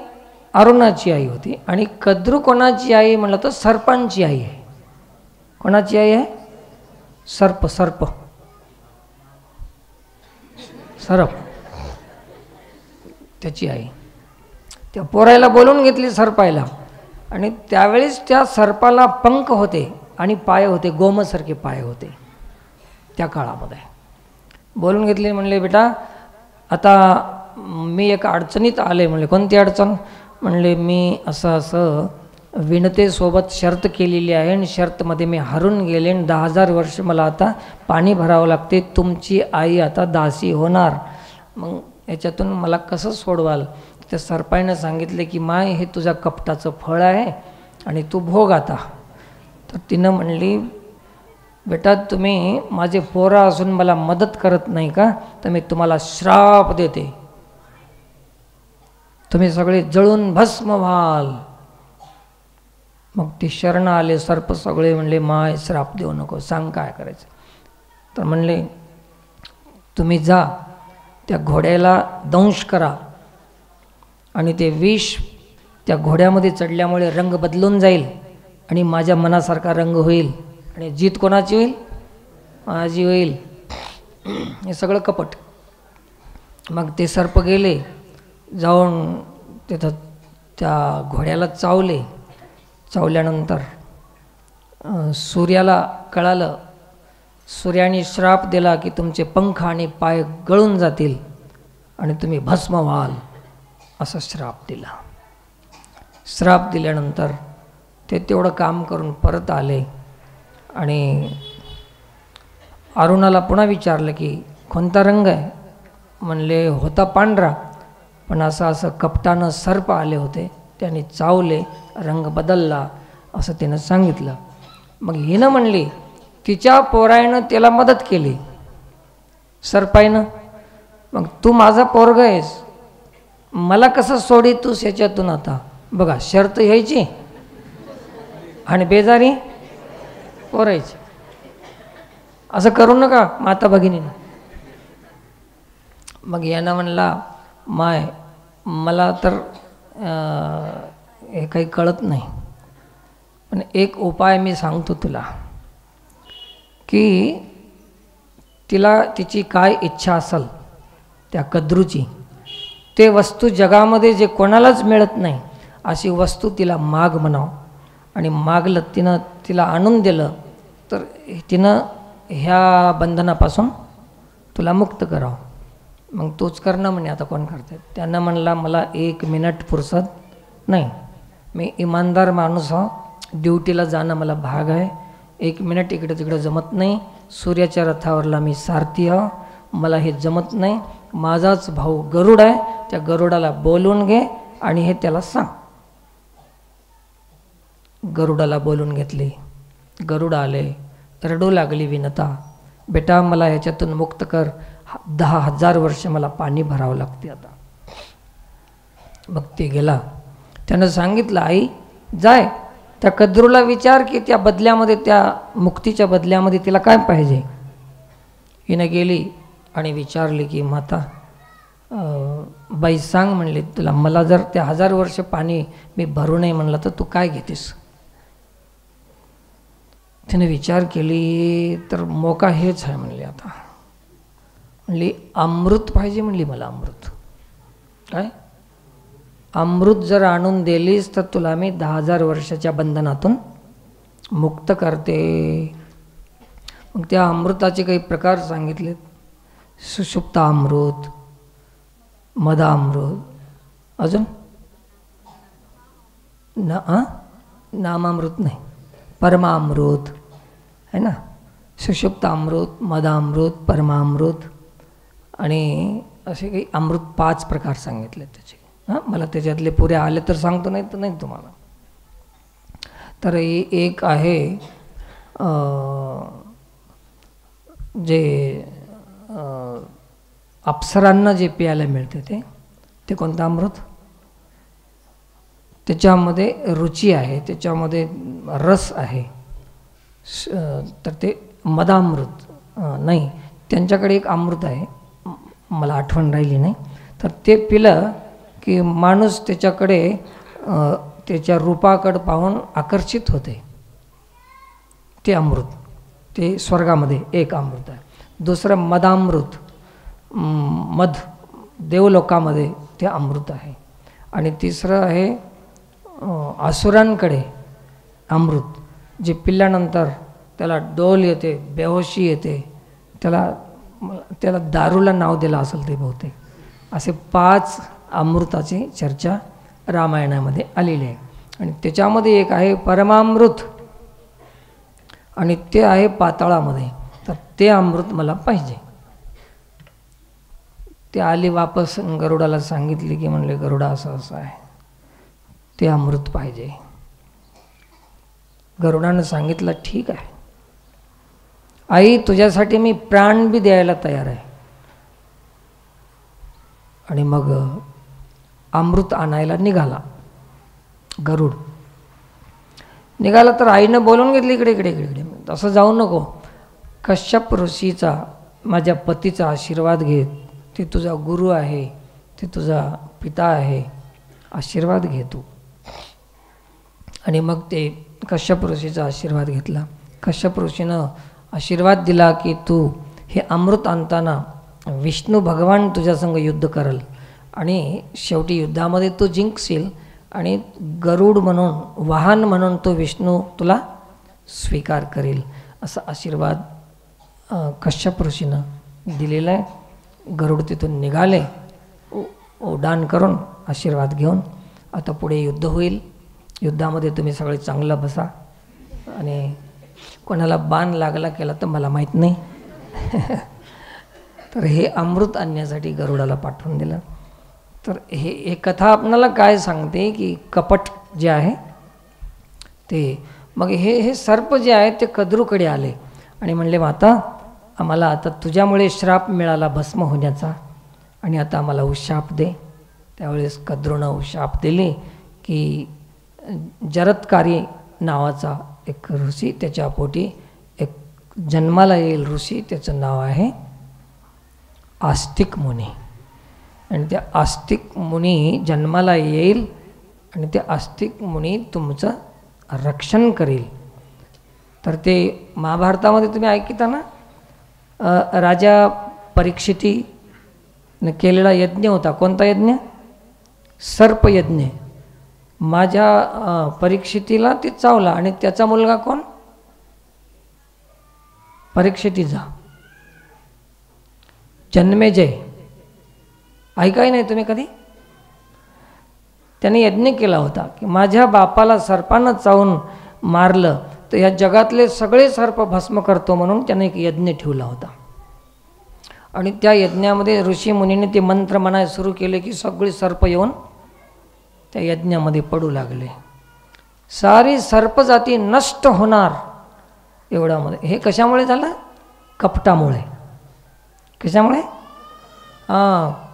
अरुणाची आई होती. आणि कद्रू कोणाची आई म्हणलं तर सर्पांची आई आहे. कोणाची आई आहे? सर्प. सर्प सरप त्याची आई. त्या पोरायला बोलून घेतली सर्पायला. आणि त्यावेळेस त्या सर्पाला पंख होते आणि पाय होते, गोमसारखे पाय होते त्या काळामध्ये. बोलून घेतले, म्हणले बेटा आता मी एका अडचणीत आले. म्हणले कोणती अडचण? म्हणले मी असं विनतेसोबत शर्त केलेली आहे आणि शर्तमध्ये मी हरून गेले आणि 10,000 वर्ष मला आता पाणी भरावं लागते. तुमची आई आता दासी होणार, मग याच्यातून मला कसं सोडवाल? त्या सर्पाईनं सांगितले की माय हे तुझ्या कपटाचं फळ आहे आणि तू भोग आता. तर तिनं म्हणली बेटा तुम्ही माझे पोरा असून मला मदत करत नाही का, तर मी तुम्हाला श्राप देते, तुम्ही सगळे जळून भस्म व्हाल. मग ते शरण आले सर्प सगळे. म्हणले माय श्राप देऊ नको, सांग काय करायचं. तर म्हणले तुम्ही जा त्या घोड्याला दंश करा आणि ते विष त्या घोड्यामध्ये चढल्यामुळे रंग बदलून जाईल आणि माझ्या मनासारखा रंग होईल आणि जीत कोणाची होईल? माझी होईल. हे सगळं कपट. मग ते सर्प गेले, जाऊन तिथं त्या घोड्याला चावले. चावल्यानंतर सूर्याला कळालं. सूर्याने श्राप दिला की तुमचे पंख आणि पाय गळून जातील आणि तुम्ही भस्म व्हाल, असा श्राप दिला. श्राप दिल्यानंतर ते तेवढं काम करून परत आले आणि अरुणाला पुन्हा विचारलं की कोणता रंग आहे? म्हणले होता पांढरा, पण असं कपटानं सर्प आले होते, त्याने चावले, रंग बदलला, असं त्यानं सांगितलं. मग हिनं म्हणली तिच्या पोरायनं त्याला मदत केली सर्पाईनं, मग तू माझा पोरग आहेस, मला कसं सोडी तू ह्याच्यातून? आता बघा शर्त घ्यायची आणि बेजारी पोरायची. असं करू नका माता भगिनीनं. मग यानं म्हणला माय मला तर हे काही कळत नाही, पण एक उपाय मी सांगतो तुला की तिला तिची काय इच्छा असेल त्या कद्रूची, ते वस्तू जगामध्ये जे कोणालाच मिळत नाही अशी वस्तू तिला माग म्हणाव. आणि मागलं तिनं तिला आणून दिलं तर तिनं ह्या बंधनापासून तुला मुक्त करावं. मग तोच करणं म्हणे. आता कोण करते? त्यांना म्हणला मला 1 मिनिट फुरसत नाही, मी इमानदार माणूस हा, ड्युटीला जाणं मला भाग आहे, 1 मिनिट इकडे तिकडे जमत नाही. सूर्याच्या रथावरला मी सारथी हा, मला हे जमत नाही. माझाच भाऊ गरुड आहे, त्या गरुडाला बोलवून घे आणि हे त्याला सांग. गरुडाला बोलून घेतले. गरुड आले, रडू लागली विनता, बेटा मला ह्याच्यातून मुक्त कर, 10,000 वर्ष मला पाणी भरावं लागते आता. मग ते गेला. त्यानं सांगितलं आई जाय त्या कद्रूला विचार की त्या बदल्यामध्ये, त्या मुक्तीच्या बदल्यामध्ये तिला काय पाहिजे. हिनं गेली आणि विचारली की माता बाई सांग म्हणली, तुला मला जर ते 1000 वर्ष पाणी मी भरू नये म्हणलं तर तू काय घेतेस? तिने विचार केली तर मोका हेच आहे म्हणली. आता म्हणली अमृत पाहिजे म्हणली मला. अमृत काय? अमृत जर आणून दिलीस तर तुला मी 10,000 वर्षाच्या बंधनातून मुक्त करते. मग त्या अमृताचे काही प्रकार सांगितलेत. सुषुप्त अमृत, मदामृत, अजून नामामृत नाही, परमामृत है ना. सुषुप्त अमृत, मदामृत, परमामृत आणि असे काही अमृत 5 प्रकार सांगितले त्याचे. मला त्याच्यातले पुरे आले तर सांगतो, नाही तर नाही तुम्हाला. तर एक आहे जे अप्सरांना जे प्यायला मिळते ते कोणतं अमृत? त्याच्यामध्ये रुची आहे, त्याच्यामध्ये रस आहे. तर ते मदामृत नाही. त्यांच्याकडे एक अमृत आहे, मला आठवण राहिली नाही. तर ते पिलं की माणूस त्याच्याकडे त्याच्या रूपाकडे पाहून आकर्षित होते. ते अमृत, ते स्वर्गामध्ये एक अमृत आहे. दुसरं मदामृत, मध देवलोकामध्ये ते अमृत आहे. आणि तिसरं आहे असुरांकडे अमृत, जे पिल्यानंतर त्याला डोल येते, बेहोशी येते, त्याला दारूला नाव दिलं असेल ते बहुतेक. असे 5 अमृताची चर्चा रामायणामध्ये आलेली आहे. आणि त्याच्यामध्ये एक आहे परमामृत आणि ते आहे पाताळामध्ये. तर ते अमृत मला पाहिजे. ते आली वापस गरुडाला सांगितले की म्हणले गरुडा असं असं आहे, ते अमृत पाहिजे. गरुडानं सांगितलं ठीक आहे आई, तुझ्यासाठी मी प्राण बी द्यायला तयार आहे. आणि मग अमृत आणायला निघाला गरुड. निघाला तर आईनं बोलून घेतली इकडे इकडे इकडे इकडे, असं जाऊ नको. कश्यप ऋषीचा, माझ्या पतीचा आशीर्वाद घे. ते तुझा गुरु आहे, ते तुझा पिता आहे, आशीर्वाद घे तू. आणि मग ते कश्यप ऋषीचा आशीर्वाद घेतला. कश्यप ऋषीनं आशीर्वाद दिला की तू हे अमृत आणताना विष्णू भगवान तुझ्यासंग युद्ध करल आणि शेवटी युद्धामध्ये तू जिंकशील आणि गरुड म्हणून, वाहन म्हणून तो विष्णू तुला स्वीकार करेल, असा आशीर्वाद कश्यप ऋषीनं दिलेला आहे. गरुड तिथून निघाले उड्डाण करून आशीर्वाद घेऊन. आता पुढे युद्ध होईल. युद्धामध्ये तुम्ही सगळे चांगलं बसा आणि कोणाला बाण लागला केला तर मला माहीत नाही. तर हे अमृत आणण्यासाठी गरुडाला पाठवून दिलं. तर हे कथा आपणाला काय सांगते की कपट जे आहे ते, मग हे सर्प जे आहे ते कद्रूकडे आले आणि म्हणले माता, आम्हाला आता तुझ्यामुळे श्राप मिळाला भस्म होण्याचा आणि आता आम्हाला उशाप दे. त्यावेळेस कद्रूनं उशाप दिली की जरत्कारी नावाचा एक ऋषी, त्याच्या पोटी एक जन्माला येईल ऋषी, त्याचं नाव आहे आस्तिक मुनी. आणि त्या आस्तिक मुनी जन्माला येईल आणि ते आस्तिक मुनी तुमचं रक्षण करेल. तर ते महाभारतामध्ये तुम्ही ऐकता ना, राजा परीक्षितीने केलेला यज्ञ होता. कोणता यज्ञ? सर्पयज्ञ. माझ्या परीक्षितीला ते चावला आणि त्याचा मुलगा कोण? परीक्षितीचा जन्मेजय. ऐकाय नाही तुम्ही कधी? त्याने यज्ञ केला होता की माझ्या बापाला सर्पानं चावून मारलं तर या जगातले सगळे सर्प भस्म करतो, म्हणून त्याने एक यज्ञ ठेवला होता. आणि त्या यज्ञामध्ये ऋषी मुनीने ते मंत्र म्हणायला सुरू केले की सगळे सर्प येऊन त्या यज्ञामध्ये पडू लागले. सारी सर्पजाती नष्ट होणार एवढ्यामध्ये. हे कशामुळे झालं? कपटामुळे. कशामुळे?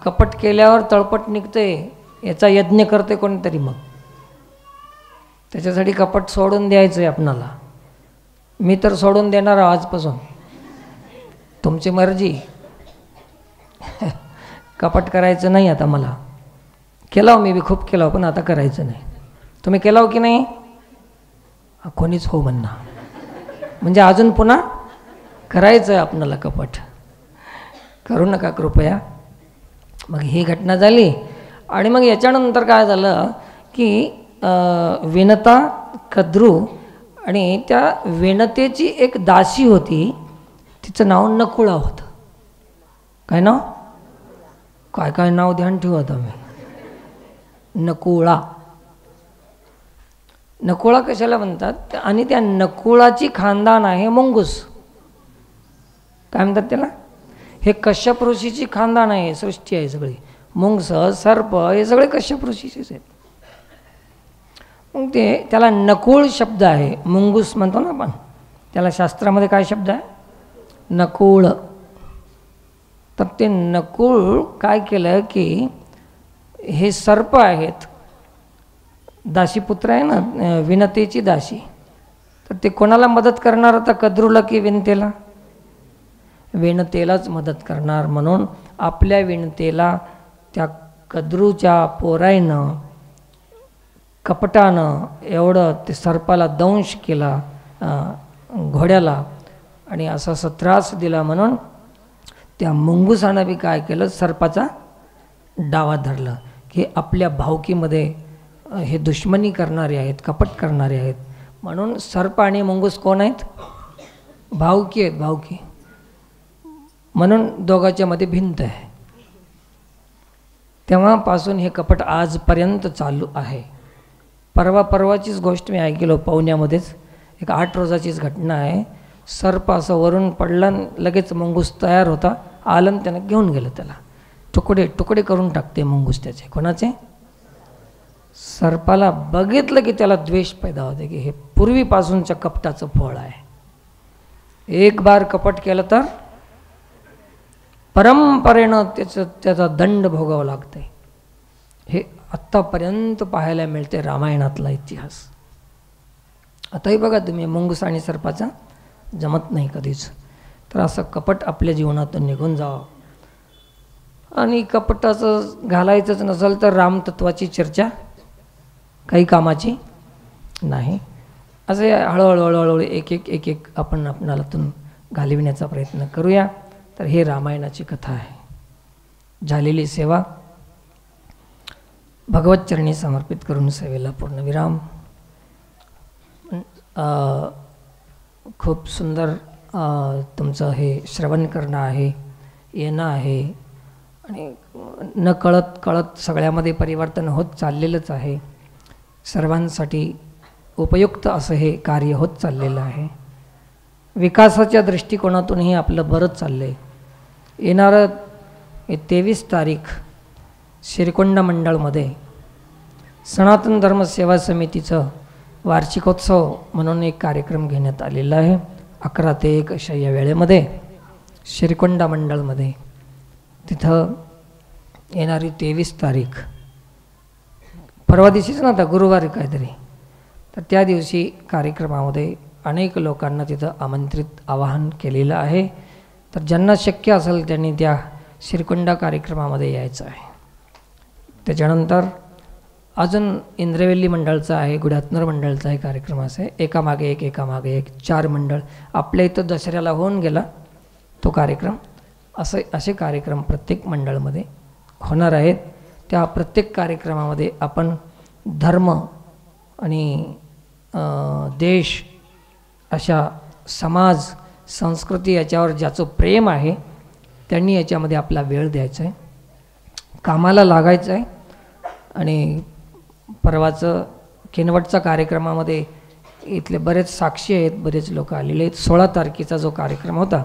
कपट केल्यावर तळपट निघते, याचा यज्ञ करते कोणीतरी. मग त्याच्यासाठी कपट सोडून द्यायचं आहे आपणाला. मी तर सोडून देणार आजपासून, तुमची मर्जी. कपट करायचं नाही आता मला. केला हो, मी बी खूप केला हो, पण आता करायचं नाही. तुम्ही केला हो की नाही? कोणीच हो म्हणणार, म्हणजे अजून पुन्हा करायचं आहे आपणाला कपट. करू नका कृपया. मग ही घटना झाली. आणि मग याच्यानंतर काय झालं की विनता, कद्रू आणि त्या विनतेची एक दासी होती, तिचं नाव नकुळा होतं. काय नाव? काय काय नाव ध्यान ठेवत आम्ही. नकुळा. नकुळा कशाला म्हणतात? आणि त्या नकुळाची खानदान आहे मुंगूस. काय म्हणतात त्याला? हे कश्यप ऋषीची खानदान आहे, सृष्टी आहे सगळी. मुंगस, सर्प हे सगळे कश्यप ऋषीचेच आहेत. मग ते त्याला नकुळ शब्द आहे. मुंगूस म्हणतो ना आपण, त्याला शास्त्रामध्ये काय शब्द आहे? नकुळ. तर ते नकुळ काय केलं की हे सर्प आहेत, दासीपुत्र आहे ना, विनतेची दासी. तर ते कोणाला मदत करणार आता, कद्रूला की विनतेला? विनतेलाच मदत करणार. म्हणून आपल्या विनतेला त्या कद्रूच्या पोराईनं, कपटानं एवढं ते सर्पाला दंश केला, घोड्याला, आणि असा त्रास दिला. म्हणून त्या मुंगुसानं बी काय केलं, सर्पाचा डावा धरलं की आपल्या भावकीमध्ये हे दुश्मनी करणारे आहेत, कपट करणारे आहेत. म्हणून सर्प आणि मुंगूस कोण आहेत? भावकी आहेत, भावकी. म्हणून दोघांच्या मध्ये भिंत आहे. तेव्हापासून हे कपट आजपर्यंत चालू आहे. परवाचीच गोष्ट मी ऐकलो पवण्यामध्येच, एक 8 रोजाचीच घटना आहे. सर्प असं वरून पडलं, लगेच मुंगूस तयार होता, आलं आणि त्यानं घेऊन गेलं. त्याला तुकडे तुकडे करून टाकते मुंगूस त्याचे. कोणाचे? सर्पाला बघितलं की त्याला द्वेष पैदा होते की हे पूर्वीपासूनच्या कपटाचं फळ आहे. एक बार कपट केलं तर परंपरेनं त्याचा दंड भोगावं लागतंय. हे आत्तापर्यंत पाहायला मिळते रामायणातला इतिहास. आताही बघा तुम्ही, मुंगूस आणि सर्पाचा जमत नाही कधीच. तर असं कपट आपल्या जीवनातून निघून जावं. आणि कपटाचं घालायचंच नसेल तर रामतत्वाची चर्चा काही कामाची नाही. असे हळूहळू एक एक आपण आपणालातून घालविण्याचा प्रयत्न करूया. तर हे रामायणाची कथा आहे. झालेली सेवा भगवत चरणी समर्पित करून सेवेला पूर्णविराम. खूप सुंदर तुमचं हे श्रवण करणं आहे, येणं आहे, आणि न कळत सगळ्यामध्ये परिवर्तन होत चाललेलंच आहे. सर्वांसाठी उपयुक्त असं हे कार्य होत चाललेलं आहे. विकासाच्या दृष्टिकोनातूनही आपलं बरंच चाललं आहे. येणारं 23 तारीख श्रीकोंड मंडळमध्ये सनातन धर्म सेवा समितीचं वार्षिकोत्सव म्हणून एक कार्यक्रम घेण्यात आलेला आहे. 11 ते 1 अशा या वेळेमध्ये श्रीकोंडा मंडळमध्ये. तिथं येणारी 23 तारीख परवा दिवशीच ना, आता गुरुवारी काहीतरी. तर त्या दिवशी कार्यक्रमामध्ये अनेक लोकांना तिथं आमंत्रित आवाहन केलेलं आहे. तर ज्यांना शक्य असेल त्यांनी त्या श्रीकोंडा कार्यक्रमामध्ये यायचं आहे. त्याच्यानंतर अजून इंद्रवेल्ली मंडळचा आहे, गुढात्नर मंडळचा आहे कार्यक्रम. असे एकामागे एक 4 मंडळ. आपल्या इथं दसऱ्याला होऊन गेला तो कार्यक्रम. असे कार्यक्रम प्रत्येक मंडळमध्ये होणार आहेत. त्या प्रत्येक कार्यक्रमामध्ये आपण धर्म आणि देश, अशा समाज, संस्कृती याच्यावर ज्याचं प्रेम आहे त्यांनी याच्यामध्ये आपला वेळ द्यायचा आहे, कामाला लागायचं आहे. आणि परवाचं किनवटचा कार्यक्रमामध्ये इथले बरेच साक्षी आहेत, बरेच लोक आलेले आहेत. 16 तारखेचा जो कार्यक्रम होता,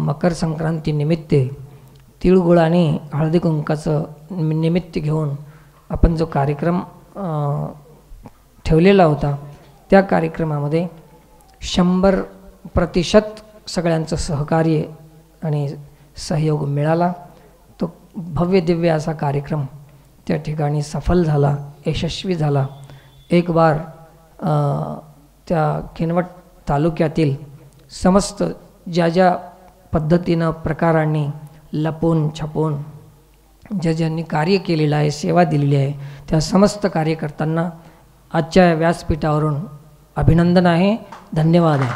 मकर संक्रांतीनिमित्त तिळगुळ आणि हळदी कुंकाचं निमित्त घेऊन आपण जो कार्यक्रम ठेवलेला होता, त्या कार्यक्रमामध्ये 100% सगळ्यांचं सहकार्य आणि सहयोग मिळाला. तो भव्य दिव्य असा कार्यक्रम त्या ठिकाणी सफल झाला, यशस्वी झाला. एक बार त्या किनवट तालुक्यातील समस्त ज्या पद्धतीनं प्रकारांनी लपून छपून ज्यांनी कार्य केलेलं आहे, सेवा दिलेली आहे, त्या समस्त कार्यकर्त्यांना आजच्या व्यासपीठावरून अभिनंदन आहे, धन्यवाद आहे.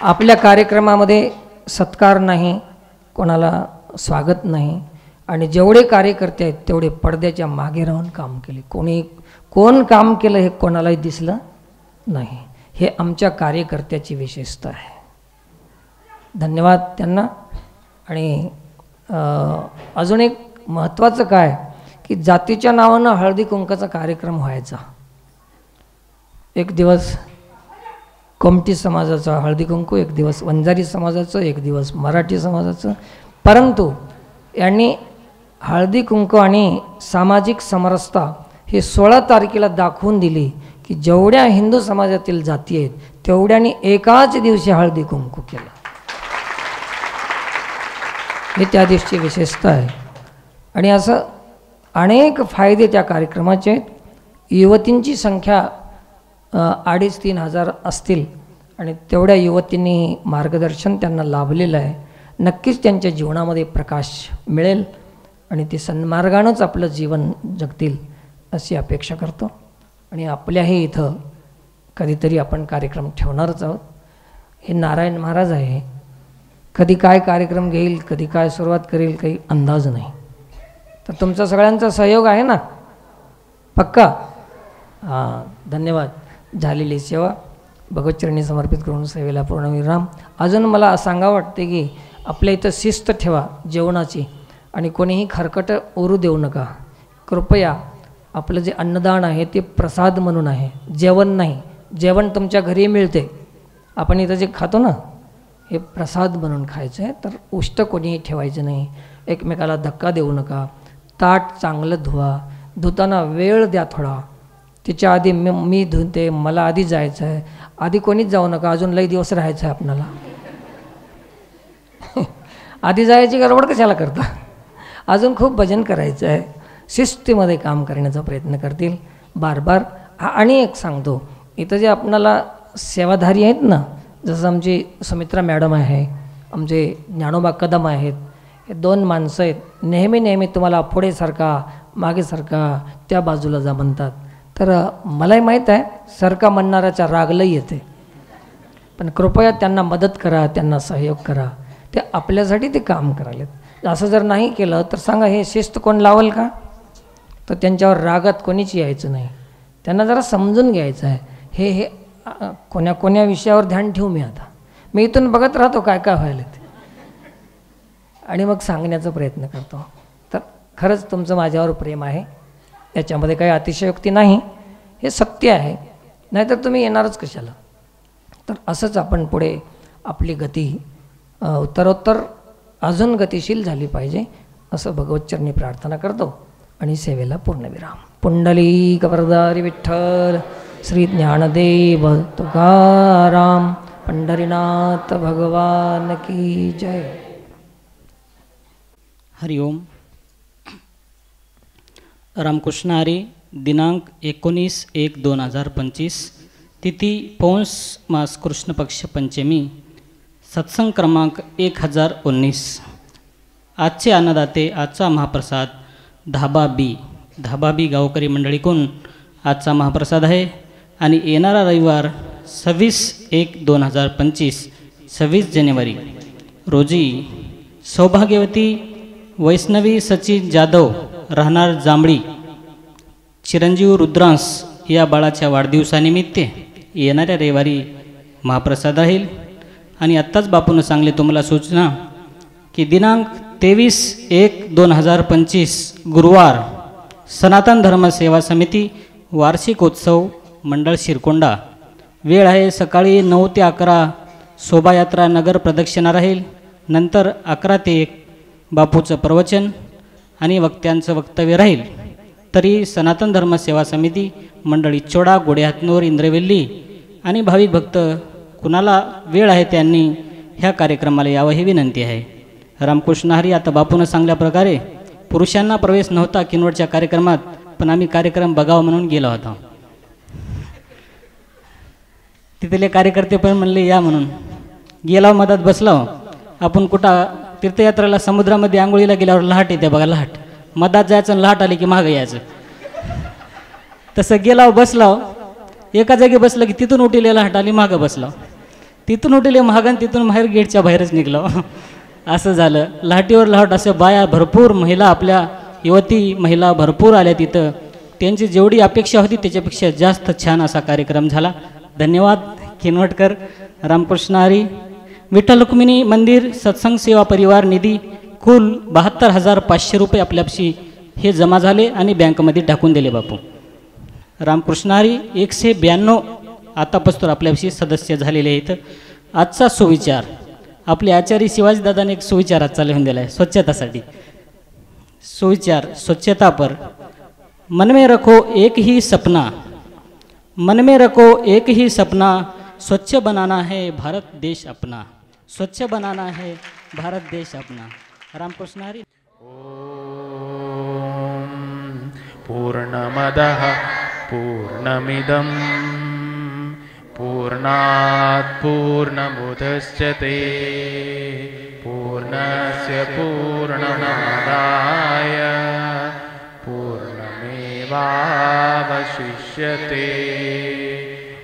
आपल्या कार्यक्रमामध्ये सत्कार नाही, कोणाला स्वागत नाही, आणि जेवढे कार्यकर्ते आहेत तेवढे पडद्याच्या मागे राहून काम केले. कोण काम केलं हे कोणालाही दिसलं नाही. हे आमच्या कार्यकर्त्याची विशेषता आहे. धन्यवाद त्यांना. आणि अजून एक महत्त्वाचं काय की जातीच्या नावानं हळदी कुंकाचा कार्यक्रम व्हायचा. एक दिवस कोमटी समाजाचा हळदी कुंकू, एक दिवस वंजारी समाजाचं, एक दिवस मराठी समाजाचं. परंतु यांनी हळदी कुंकू आणि सामाजिक समरसता हे 16 तारखेला दाखवून दिली की जेवढ्या हिंदू समाजातील जाती आहेत तेवढ्यानी एकाच दिवशी हळदी कुंकू केलं. हे त्या दिवशीची विशेषता आहे. आणि असं अनेक फायदे त्या कार्यक्रमाचे आहेत. युवतींची संख्या 2,500-3,000 हजार असतील आणि तेवढ्या युवतींनी मार्गदर्शन त्यांना लाभलेलं आहे. नक्कीच त्यांच्या जीवनामध्ये प्रकाश मिळेल आणि ते सन्मार्गानंच आपलं जीवन जगतील अशी अपेक्षा करतो. आणि आपल्याही इथं कधीतरी आपण कार्यक्रम ठेवणारच आहोत. हे नारायण महाराज आहे, कधी काय कार्यक्रम घेईल, कधी काय सुरुवात करेल, काही अंदाज नाही. तर तुमचा सगळ्यांचा सहयोग आहे ना, पक्का? हां, धन्यवाद. झालेली सेवा भगवतचरणी समर्पित करून सेवेला पूर्णविराम. अजून मला सांगावं वाटते की आपल्या इथं शिस्त ठेवा जेवणाची, आणि कोणीही खरकट ओरू देऊ नका. कृपया आपलं जे अन्नदान आहे ते प्रसाद म्हणून आहे, जेवण नाही. जेवण तुमच्या घरी मिळते, आपण इथं जे खातो ना हे प्रसाद म्हणून खायचं आहे. तर उष्ट कोणीही ठेवायचं नाही, एकमेकाला धक्का देऊ नका. ताट चांगलं धुवा, धुताना वेळ द्या थोडा. त्याच्या आधी मी धुते, मला आधी जायचं आहे, आधी कोणीच जाऊ नका, अजून लई दिवस राहायचं आहे आपणाला. आधी जायची गडबड कशाला करता, अजून खूप भजन करायचं आहे. शिस्तीमध्ये काम करण्याचा प्रयत्न करतील बार बार. आणि एक सांगतो, इथं जे आपणाला सेवाधारी आहेत ना, जसं आमची सुमित्रा मॅडम आहे, आमचे ज्ञानोबा कदम आहेत, हे 2 माणसं आहेत. नेहमी तुम्हाला पुढे सारखा मागे सारखा त्या बाजूला जा म्हणतात. तर मलाही माहीत आहे सारखा म्हणणाऱ्याचा राग लई येते, पण कृपया त्यांना मदत करा, त्यांना सहयोग करा. ते आपल्यासाठी ते काम करायलेत. असं जर नाही केलं तर सांगा, हे शिस्त कोण लावल का? तर त्यांच्यावर रागात कोणीच यायचं नाही. त्यांना जरा समजून घ्यायचं आहे. हे कोण्या विषयावर ध्यान ठेवू मी इथून बघत राहतो काय व्हायला ते, आणि मग सांगण्याचा प्रयत्न करतो. तर खरंच तुमचं माझ्यावर प्रेम आहे, याच्यामध्ये काही अतिशयोक्ती नाही, हे सत्य आहे. नाहीतर तुम्ही येणारच कशाला. तर असंच आपण पुढे आपली गती उत्तरोत्तर अजून गतिशील झाली पाहिजे असं भगवतचरणी प्रार्थना करतो आणि सेवेला पूर्णविराम. पुंडलिक वरदारी विठ्ठल, श्री ज्ञानदेव तुकाराम, पंढरीनाथ भगवान की जय. हरिओम. रामकृष्ण हरी. दिनांक 19/1/2025, तिथी पौष मास कृष्ण पक्ष पंचमी, सत्संग क्रमांक 1019. आजचे अन्नदाते, आजचा महाप्रसाद धाबा बी गावकरी मंडळीकडून आजचा महाप्रसाद आहे. आणि येणारा रविवार 26/1/2025 26 जानेवारी रोजी सौभाग्यवती वैष्णवी सचिन जाधव राहणार जांभळी, चिरंजीव रुद्रांश या बाळाच्या वाढदिवसानिमित्त येणाऱ्या रविवारी महाप्रसाद राहील. आणि आत्ताच बापूनं सांगले तुम्हाला सूचना की दिनांक 23/1/2025 गुरुवार सनातन धर्म सेवा समिती वार्षिकोत्सव मंडळ शिरकोंडा. वेळ आहे सकाळी 9 ते 11 शोभायात्रा नगर प्रदक्षिणा राहील. नंतर 11 ते 1 बापूचं प्रवचन आणि वक्त्यांचं वक्तव्य राहील. तरी सनातन धर्म सेवा समिती मंडळी चोडा, गोडेहातनूर, इंद्रवेल्ली आणि भाविक भक्त कुणाला वेळ आहे त्यांनी ह्या कार्यक्रमाला यावं ही विनंती आहे. रामकृष्ण हरी. आता बापूनं सांगल्याप्रकारे पुरुषांना प्रवेश नव्हता किनवटच्या कार्यक्रमात, पण आम्ही कार्यक्रम बघावं म्हणून गेलो होतो. तिथले कार्यकर्ते पण म्हणले या म्हणून, गेला मधात बसलो आपण, कुठं तीर्थयात्रेला समुद्रामध्ये आंघोळीला गेल्यावर लाट येते बघा, लाट. मधात जायचं आणि लाट आली की मागं यायचं. तसं गेलाव बसलाव, एका जागी बसलं की तिथून उठलेली लाट आली, मागं बसलाव. तिथून उठले महागन, तिथून बाहेर गेटच्या बाहेरच निघलो. असं झालं. लाटीवर लाट. असं बाया भरपूर, महिला, आपल्या युवती महिला भरपूर आल्या तिथं. त्यांची जेवढी अपेक्षा होती त्याच्यापेक्षा जास्त छान असा कार्यक्रम झाला. धन्यवाद किनवटकर. रामकृष्ण हरी. विठ्ठल रुक्मिणी मंदिर सत्संग सेवा परिवार निधी कुल 72,500 रुपये आपल्यापाशी हे जमा झाले आणि बँकमध्ये टाकून दिले बापू. रामकृष्ण हरी. 192 आतापासून आपल्यापाशी सदस्य झालेले आहेत. आजचा सुविचार आपले आचार्य शिवाजीदादाने एक सुविचार आजचा लिहून दिला आहे स्वच्छतासाठी. सुविचार स्वच्छता पर. मन में रखो एक ही सपना, मन में रखो एक ही सपना, स्वच्छ बनाना है भारत देश अपना, स्वच्छ बनाना है भारत देश अपना. रामकृष्ण हरी. पूर्णमदः पूर्णमिदं पूर्णात् पूर्णमुदच्यते पूर्णस्य पूर्णमादाय पूर्णमेवावशिष्यते.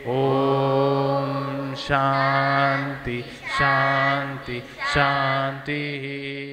ओम शांति शांति शांति.